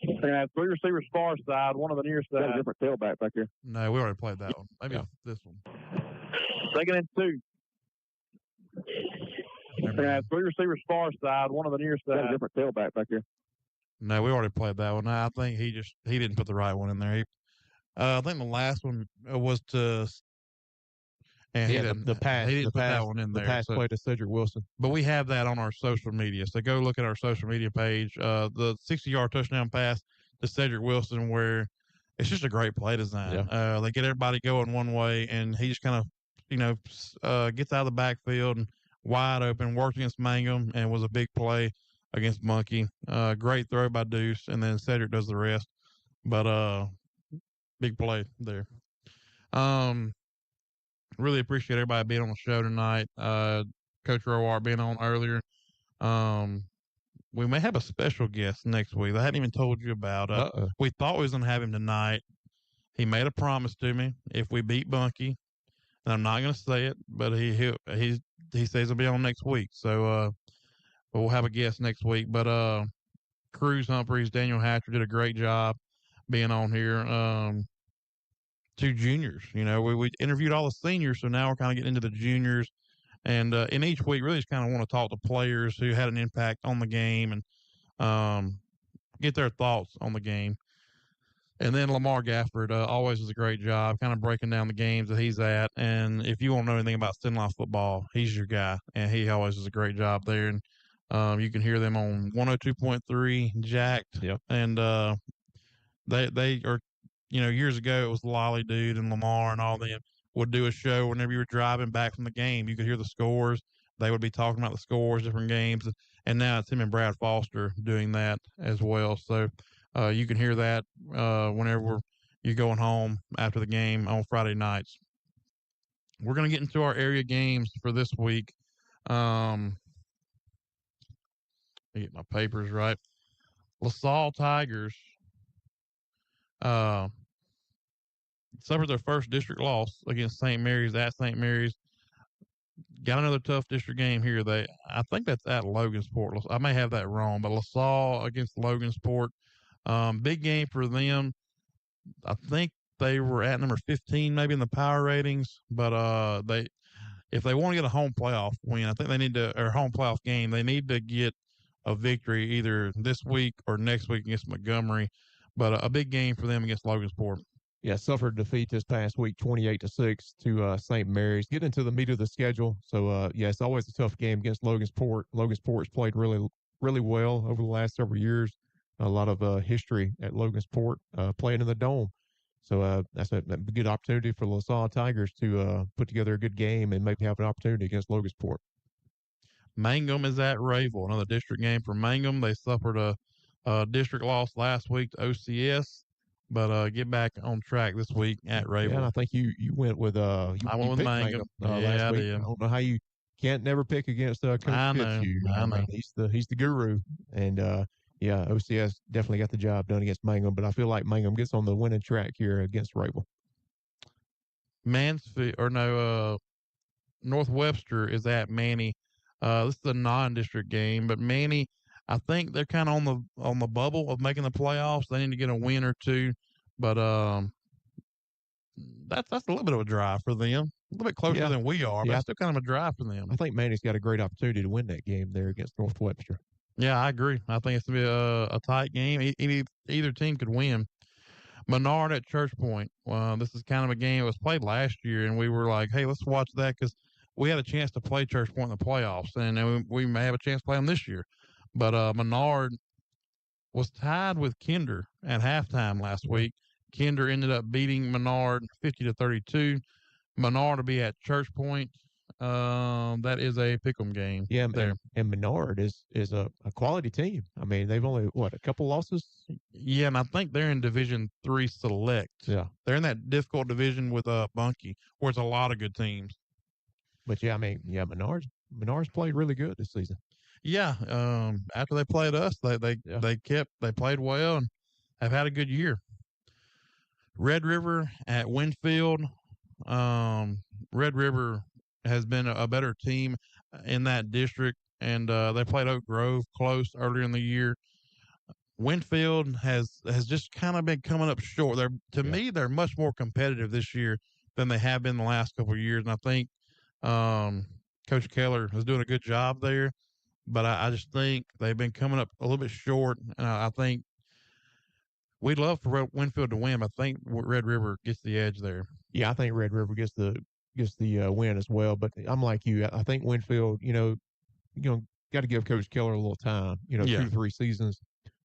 They're going to have 3 receivers far side, one on the near side. Got a different tailback back here. No, we already played that one. Maybe this one. 2nd and 2. They're going to have 3 receivers far side, one on the near side. Got a different tailback back here. No, we already played that one. I think he didn't put the right one in there. I think the last one was to. And he didn't put that one in there. The pass play to Cedric Wilson. But we have that on our social media. So go look at our social media page. The 60-yard touchdown pass to Cedric Wilson, where it's just a great play design. Yeah. They get everybody going one way, and he just kind of, gets out of the backfield and wide open, worked against Mangum, and was a big play against Monkey. Great throw by Deuce, and then Cedric does the rest. but big play there. Really appreciate everybody being on the show tonight. Coach Rowart being on earlier. We may have a special guest next week. I hadn't even told you about. We thought we was gonna have him tonight. He made a promise to me if we beat Bunkie, and I'm not gonna say it, but he says he'll be on next week. So we'll have a guest next week. But Cruz Humphreys, Daniel Hatcher did a great job being on here. 2 juniors, we interviewed all the seniors, so now we're kind of getting into the juniors. And in each week, really just kind of want to talk to players who had an impact on the game and get their thoughts on the game. And then Lamar Gafford always does a great job kind of breaking down the games that he's at. And if you want to know anything about Stenlaw football, he's your guy. And he always does a great job there. And you can hear them on 102.3 Jacked. Yep. And they are, years ago it was Lolly Dude and Lamar and all them would do a show whenever you were driving back from the game. You could hear the scores. They would be talking about the scores, different games. And now it's him and Brad Foster doing that as well. So you can hear that whenever you're going home after the game on Friday nights. We're going to get into our area games for this week. Let me get my papers right. LaSalle Tigers suffered their first district loss against St. Mary's at St. Mary's. Got another tough district game here. I think that's at Logansport. I may have that wrong, but LaSalle against Logansport. Big game for them. I think they were at number 15 maybe in the power ratings, but if they want to get a home playoff win, I think they need to, or home playoff game, they need to get a victory either this week or next week against Montgomery. But a big game for them against Logansport. Yeah, suffered defeat this past week, 28-6 to St. Mary's. Get into the meat of the schedule. So, it's always a tough game against Logansport. Logansport's played really, really well over the last several years. A lot of history at Logansport, playing in the Dome. So that's a good opportunity for LaSalle Tigers to put together a good game and maybe have an opportunity against Logansport. Mangum is at Rayville, another district game for Mangum. They suffered a district loss last week to OCS, but get back on track this week at Rayville. Yeah, and I think you went with I went with Mangum. Last week. I did. I don't know how you can't never pick against Coach I know. Fitzhugh. I know. He's the guru, and OCS definitely got the job done against Mangum. But I feel like Mangum gets on the winning track here against Rayville. North Webster is at Manny. This is a non-district game, but Manny, I think they're kind of on the bubble of making the playoffs. They need to get a win or two, but that's a little bit of a drive for them. A little bit closer than we are, but it's still kind of a drive for them. I think Manny's got a great opportunity to win that game there against North Webster. Yeah, I agree. I think it's going to be a tight game. Either team could win. Menard at Church Point. This is kind of a game that was played last year, and we were like, hey, let's watch that because we had a chance to play Church Point in the playoffs, and we may have a chance to play them this year. But Menard was tied with Kinder at halftime last week. Kinder ended up beating Menard 50-32. Menard will be at Church Point. That is a pick'em game. Yeah, there. And Menard is a quality team. I mean, they've only a couple losses. Yeah, and I think they're in Division III Select. Yeah, they're in that difficult division with Bunkie, where it's a lot of good teams. But Menard's played really good this season. Yeah, after they played us, they played well and have had a good year. Red River at Winfield. Red River has been a better team in that district, and they played Oak Grove close earlier in the year. Winfield has just kind of been coming up short. To me, they're much more competitive this year than they have been the last couple of years, and I think Coach Keller is doing a good job there. But I just think they've been coming up a little bit short, and I think we'd love for Winfield to win. But I think Red River gets the edge there. Yeah, I think Red River gets the win as well. But I'm like you. I think Winfield, got to give Coach Keller a little time. 2-3 seasons.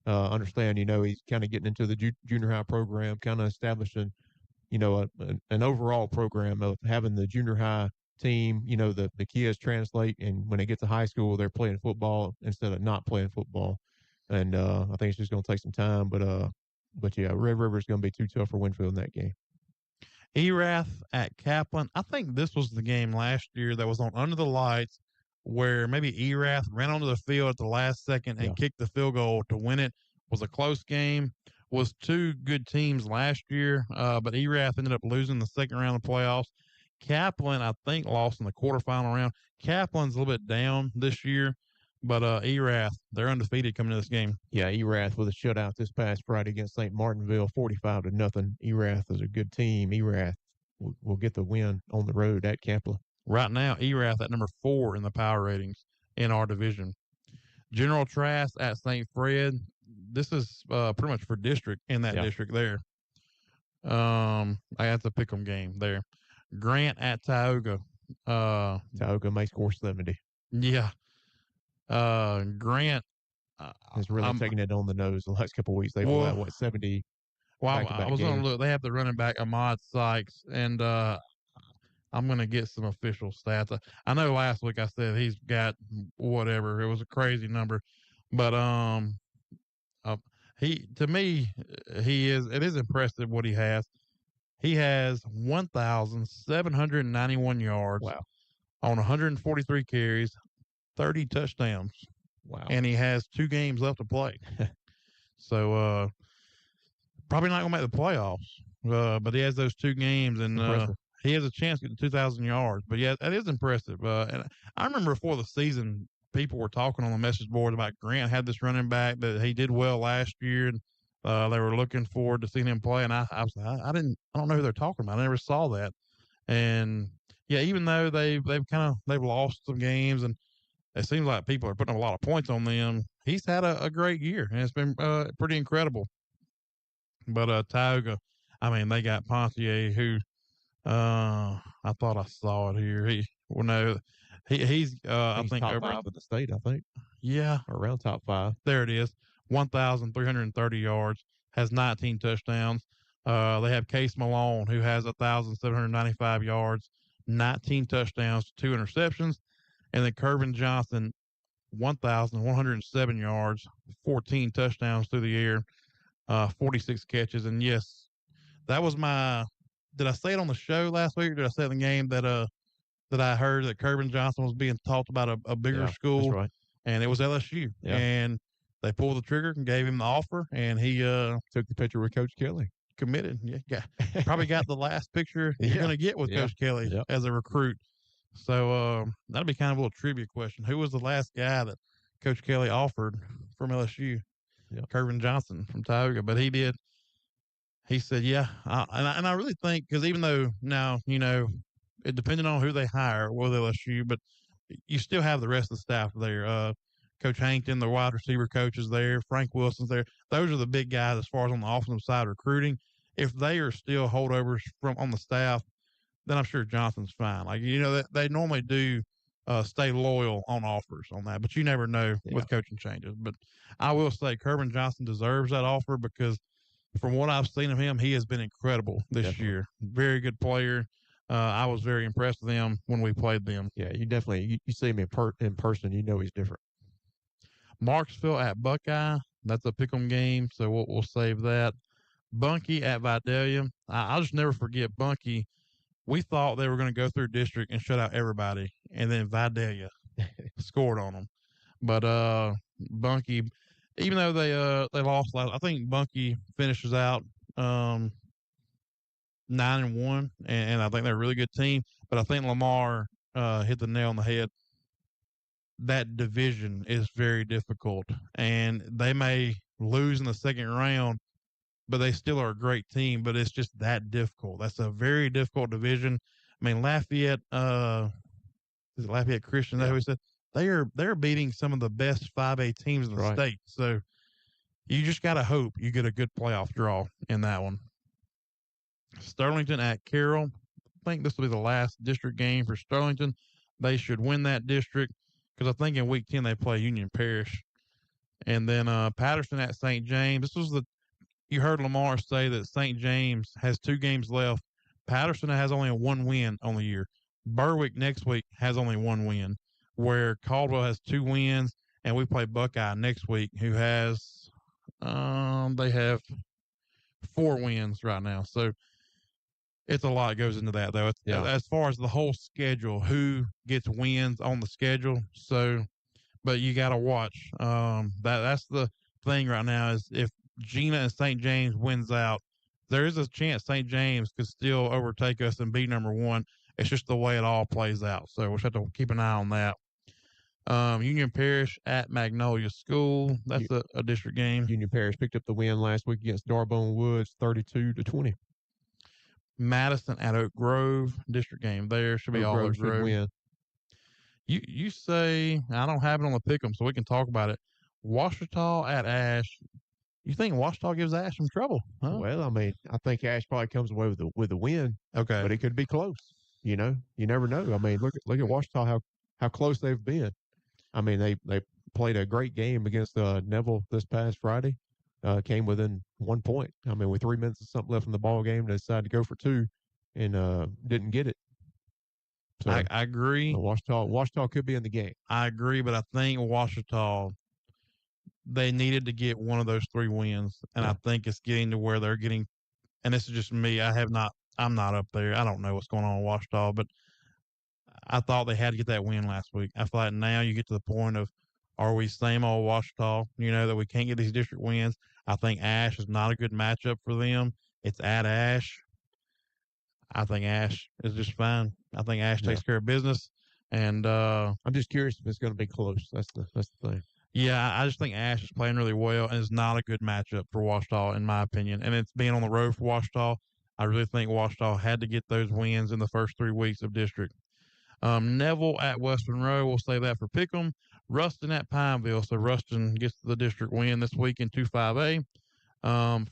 Understand, he's kind of getting into the junior high program, kind of establishing, an overall program of having the junior high team, the kids translate, and when they get to high school, they're playing football instead of not playing football. And I think it's just going to take some time, but But yeah, Red River's going to be too tough for Winfield in that game. Erath at Kaplan. I think this was the game last year that was on Under the Lights where maybe Erath ran onto the field at the last second and kicked the field goal to win it. Was a close game. Was two good teams last year, but Erath ended up losing the second round of the playoffs. Kaplan, I think, lost in the quarterfinal round. Kaplan's a little bit down this year, but Erath, they're undefeated coming to this game. Yeah, Erath with a shutout this past Friday against St. Martinville, 45-0. Erath is a good team. Erath will get the win on the road at Kaplan. Right now, Erath at number 4 in the power ratings in our division. General Trask at St. Fred. This is pretty much for district in that district there. I have to pick 'em game there. Grant at Tioga. Tioga may score 70. Yeah. Grant has really taken it on the nose the last couple of weeks. They've allowed 70. Well, I was going to look. They have the running back Ahmad Sykes, and I'm going to get some official stats. I know last week I said he's got whatever. It was a crazy number, but to me, it is impressive what he has. He has 1,791 yards on 143 carries, 30 touchdowns. Wow. And he has 2 games left to play. So, probably not going to make the playoffs. But he has those 2 games, and he has a chance to get to 2,000 yards. But, yeah, that is impressive. And I remember before the season, people were talking on the message board about Grant had this running back that he did well last year, and they were looking forward to seeing him play. And I don't know who they're talking about. I never saw that. And yeah, even though they've lost some games, and it seems like people are putting a lot of points on them, he's had a great year, and it's been pretty incredible. But Tioga, I mean, they got Pontier, who I thought I saw it here. He's I think top 5 in the state. I think. Yeah, around top 5. There it is. 1,330 yards, has 19 touchdowns. They have Case Malone, who has 1,795 yards, 19 touchdowns, 2 interceptions. And then Kervin Johnson, 1,107 yards, 14 touchdowns through the air, 46 catches. And yes, that was did I say it on the show last week, or did I say it in the game that I heard that Kervin Johnson was being talked about a bigger school? That's right. And it was LSU. Yeah. And they pulled the trigger and gave him the offer, and he took the picture with Coach Kelly. Committed. Yeah. Probably got the last picture you're going to get with Coach Kelly as a recruit. So that'll be kind of a little trivia question. Who was the last guy that Coach Kelly offered from LSU? Kervin Johnson from Tioga. But he did. He said, yeah. And I really think, because even though now, it depended on who they hire with LSU, but you still have the rest of the staff there. Coach Hankton, the wide receiver coach, is there. Frank Wilson's there. Those are the big guys as far as on the offensive side recruiting. If they are still holdovers from on the staff, then I'm sure Johnson's fine. They normally do stay loyal on offers on that, but you never know with coaching changes. But I will say Kervin Johnson deserves that offer, because from what I've seen of him, he has been incredible this year. Very good player. I was very impressed with him when we played them. Yeah, you definitely you see him in person, he's different. Marksville at Buckeye. That's a pick'em game, so we'll save that. Bunkie at Vidalia. I'll just never forget Bunkie. We thought they were going to go through district and shut out everybody, and then Vidalia scored on them. But Bunkie, even though they lost last, I think Bunkie finishes out 9-1, and I think they're a really good team. But I think Lamar hit the nail on the head. That division is very difficult, and they may lose in the second round, but they still are a great team. But it's just that difficult. That's a very difficult division. I mean, Lafayette, is it Lafayette Christian? That we said they're beating some of the best 5A teams in the state. So you just got to hope you get a good playoff draw in that one. Sterlington at Carroll. I think this will be the last district game for Sterlington. They should win that district, because I think in week 10 they play Union Parish. And then Patterson at St. James. You heard Lamar say that St. James has 2 games left. Patterson has only a 1 win on the year. Berwick next week has only 1 win, where Caldwell has 2 wins, and we play Buckeye next week, who has they have 4 wins right now. So it's a lot goes into that, though. As far as the whole schedule, who gets wins on the schedule. So, but you got to watch. That's the thing right now is if Gina and St. James wins out, there is a chance St. James could still overtake us and be number 1. It's just the way it all plays out. So we'll have to keep an eye on that. Union Parish at Magnolia School. That's a district game. Union Parish picked up the win last week against Darbone Woods, 32-20. Madison at Oak Grove, district game there. Should be all Oak Grove. Win. You say, I don't have it on the pick'em, so we can talk about it. Washita at Ash. You think Washita gives Ash some trouble? Huh? Well, I mean, I think Ash probably comes away with the win. Okay. But it could be close. You know, you never know. I mean, look at Washita, how close they've been. I mean, they played a great game against Neville this past Friday. Came within 1 point. I mean, with 3 minutes or something left in the ball game, they decided to go for 2 and didn't get it. So I agree. Washita could be in the game. I agree, but I think Washita, they needed to get one of those 3 wins, and I think it's getting to where they're getting. And this is just me. I'm not up there. I don't know what's going on in Washita, but I thought they had to get that win last week. I feel like now you get to the point of, are we same old Washita? You know, that we can't get these district wins. I think Ash is not a good matchup for them. It's at Ash. I think Ash is just fine. I think Ash takes care of business. And I'm just curious if it's going to be close. That's the thing. Yeah, I just think Ash is playing really well, and it's not a good matchup for Washita, in my opinion. And it's being on the road for Washita. I really think Washita had to get those wins in the first 3 weeks of district. Neville at West Monroe, we'll say that for Pick'em. Ruston at Pineville, so Ruston gets the district win this week in 2-5A.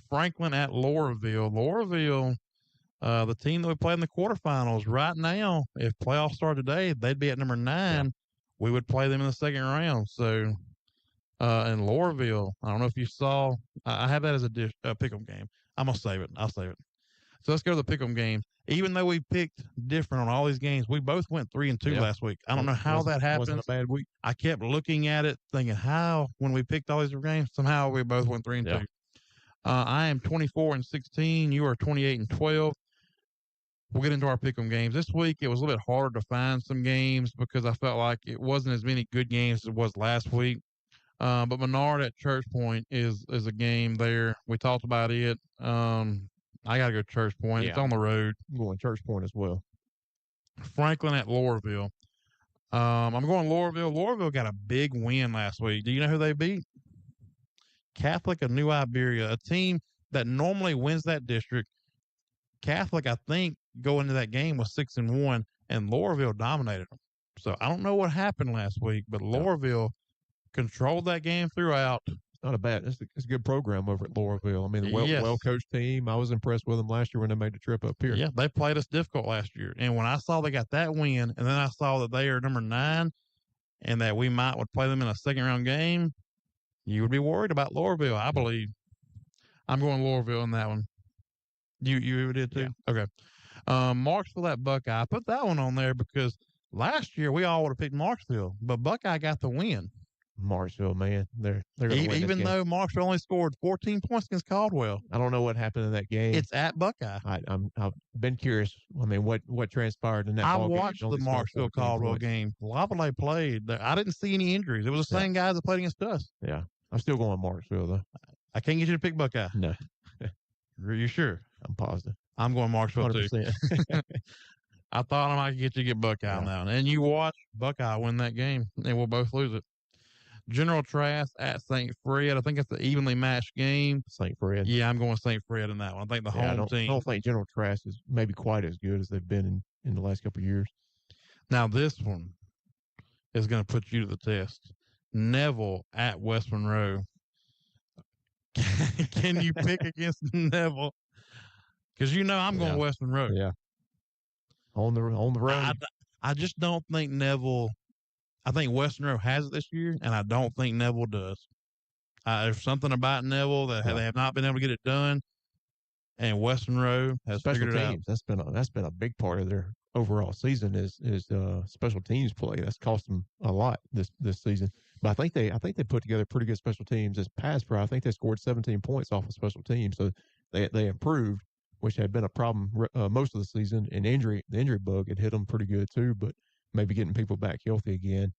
Franklin at Lauraville. Lauraville, the team that we played in the quarterfinals right now, if playoffs start today, they'd be at number 9. Yeah. We would play them in the second round. So, in Lauraville, I don't know if you saw, I have that as a Pick'em game. I'm going to save it. I'll save it. So let's go to the Pick'em game. Even though we picked different on all these games, we both went 3-2 last week. I don't know how that happened. Wasn't a bad week. I kept looking at it, thinking how when we picked all these games, somehow we both went 3-2. Yeah. I am 24-16. You are 28-12. We'll get into our Pick'em games this week. It was a little bit harder to find some games because I felt like it wasn't as many good games as it was last week. But Menard at Church Point is a game there. We talked about it. I got to go to Church Point. Yeah. It's on the road. I'm going Church Point as well. Franklin at Lauraville. I'm going Lauraville. Lauraville got a big win last week. Do you know who they beat? Catholic of New Iberia, a team that normally wins that district. Catholic, I think, going into that game was 6-1, and Lauraville dominated them. So I don't know what happened last week, but Lauraville controlled that game throughout. Not a bad. It's a good program over at Lauraville. I mean, well coached team. I was impressed with them last year when they made the trip up here. Yeah, they played us difficult last year. And when I saw they got that win, and then I saw that they are number 9, and that we would play them in a second round game, you would be worried about Lauraville, I believe. I'm going Lauraville in that one. You did too? Yeah. Okay. Marksville at Buckeye. I put that one on there because last year we all would have picked Marksville, but Buckeye got the win. Marksville, man, they're gonna win even this though Marksville only scored 14 points against Caldwell. I don't know what happened in that game. It's at Buckeye. I've been curious. I mean, what transpired in that ball game? I watched the Marksville Caldwell game. Lavalley played. I didn't see any injuries. It was the same guys that played against us. Yeah, I'm still going Marksville though. I can't get you to pick Buckeye. No. Are you sure? I'm positive. I'm going Marksville 100%. Too. I thought I might get you to get Buckeye now. And you watch Buckeye win that game, and we'll both lose it. General Trask at St. Fred. I think it's an evenly matched game. St. Fred. Yeah, I'm going St. Fred in that one. I think the home team. I don't think General Trask is maybe quite as good as they've been in the last couple of years. Now, this one is going to put you to the test. Neville at West Monroe. Can you pick against Neville? Because you know I'm going West Monroe. Yeah. On the road. I just don't think Neville. I think West Monroe has it this year, and I don't think Neville does. There's something about Neville that they have not been able to get it done, and West Monroe has figured it out. That's been a big part of their overall season is special teams play. That's cost them a lot this season. But I think they put together pretty good special teams this past Friday. I think they scored 17 points off of special teams. So they improved, which had been a problem most of the season. And the injury bug had hit them pretty good too, but maybe getting people back healthy again.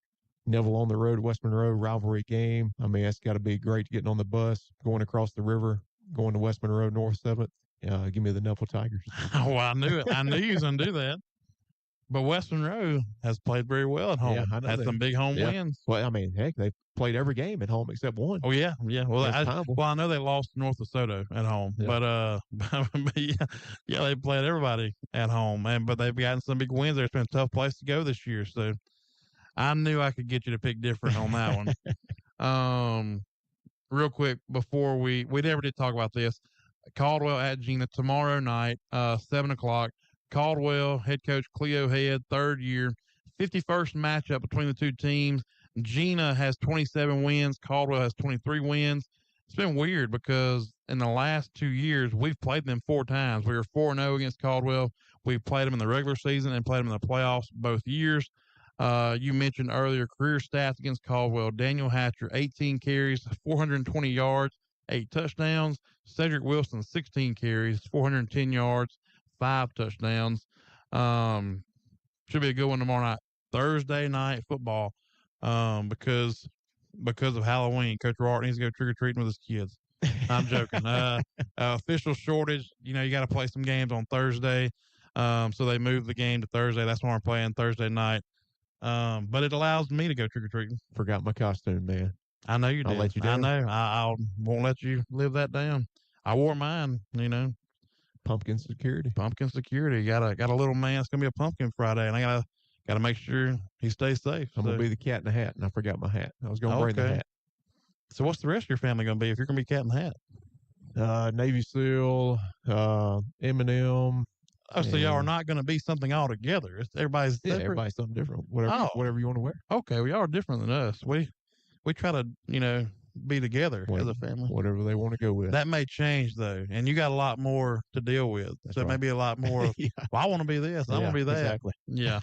Neville on the road, West Monroe rivalry game. I mean, that's got to be great getting on the bus, going across the river, going to West Monroe North 7th. Give me the Neville Tigers. Well, I knew it. I knew you was going to do that. But West Monroe has played very well at home. Yeah, I know had that. some big home wins. Well, I mean, heck, they played every game at home except one. Oh yeah, yeah. Well, That's terrible. I know they lost to North DeSoto at home, Yeah. but yeah, they played everybody at home, but they've gotten some big wins there. It's been a tough place to go this year, so I knew I could get you to pick different on that one. Real quick before we never did talk about this. Caldwell at Gina tomorrow night, 7:00. Caldwell head coach Cleo Head, 3rd year, 51st matchup between the two teams. Gina has 27 wins. Caldwell has 23 wins. It's been weird because in the last 2 years, we've played them 4 times. We were 4-0 against Caldwell. We've played them in the regular season and played them in the playoffs both years. You mentioned earlier career stats against Caldwell. Daniel Hatcher, 18 carries, 420 yards, 8 touchdowns. Cedric Wilson, 16 carries, 410 yards, 5 touchdowns. Should be a good one tomorrow night. Thursday night football, because of Halloween. Coach Roark needs to go trick-or-treating with his kids. I'm joking. Official shortage. You know, you got to play some games on Thursday. So they moved the game to Thursday. That's why I'm playing Thursday night. But it allows me to go trick-or-treating. Forgot my costume, man. I know you did. I'll let you down. I know. I won't let you live that down. I wore mine, you know. Pumpkin security. Pumpkin security. Got a little man. It's gonna be a pumpkin Friday, and I gotta make sure he stays safe. I'm gonna be the cat in the hat, and I forgot my hat. I was gonna bring the hat. So what's the rest of your family gonna be if you're gonna be cat in the hat? Navy SEAL, Eminem. Oh, so y'all are not gonna be something all together. Everybody's separate? Everybody's something different. Whatever you want to wear. Okay, we are different than us. We try to be together as a family. Whatever they want to go with. That may change though, and you got a lot more to deal with. That's so it may right. be a lot more of, Yeah. well, I want to be this, I want to be that. Exactly. Yeah.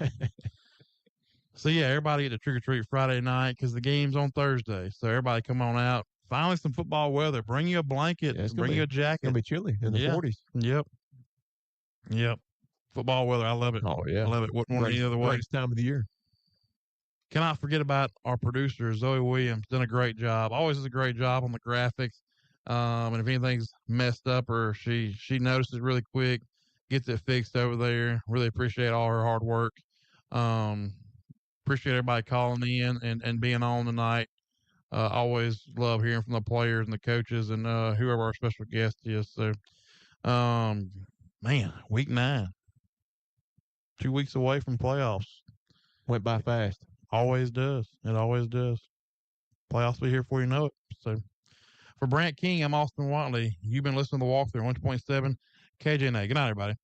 So yeah, everybody get to trick or treat Friday night because the game's on Thursday. So everybody come on out. Finally, some football weather. Bring you a blanket. Bring you a jacket. It's gonna be chilly in the 40s. Yep. Football weather. I love it. Oh yeah, I love it. Wouldn't want it any other way. Greatest time of the year. Cannot forget about our producer, Zoe Williams. Done a great job. Always does a great job on the graphics. And if anything's messed up or she notices really quick, gets it fixed over there. Really appreciate all her hard work. Appreciate everybody calling in and being on tonight. Always love hearing from the players and the coaches and whoever our special guest is. So, man, week 9. 2 weeks away from playoffs. Went by fast. Always does. It always does. Playoffs will be here before you know it. So, for Brant King, I'm Austin Watley. You've been listening to the Walkthrough 1.7 KJNA. Good night, everybody.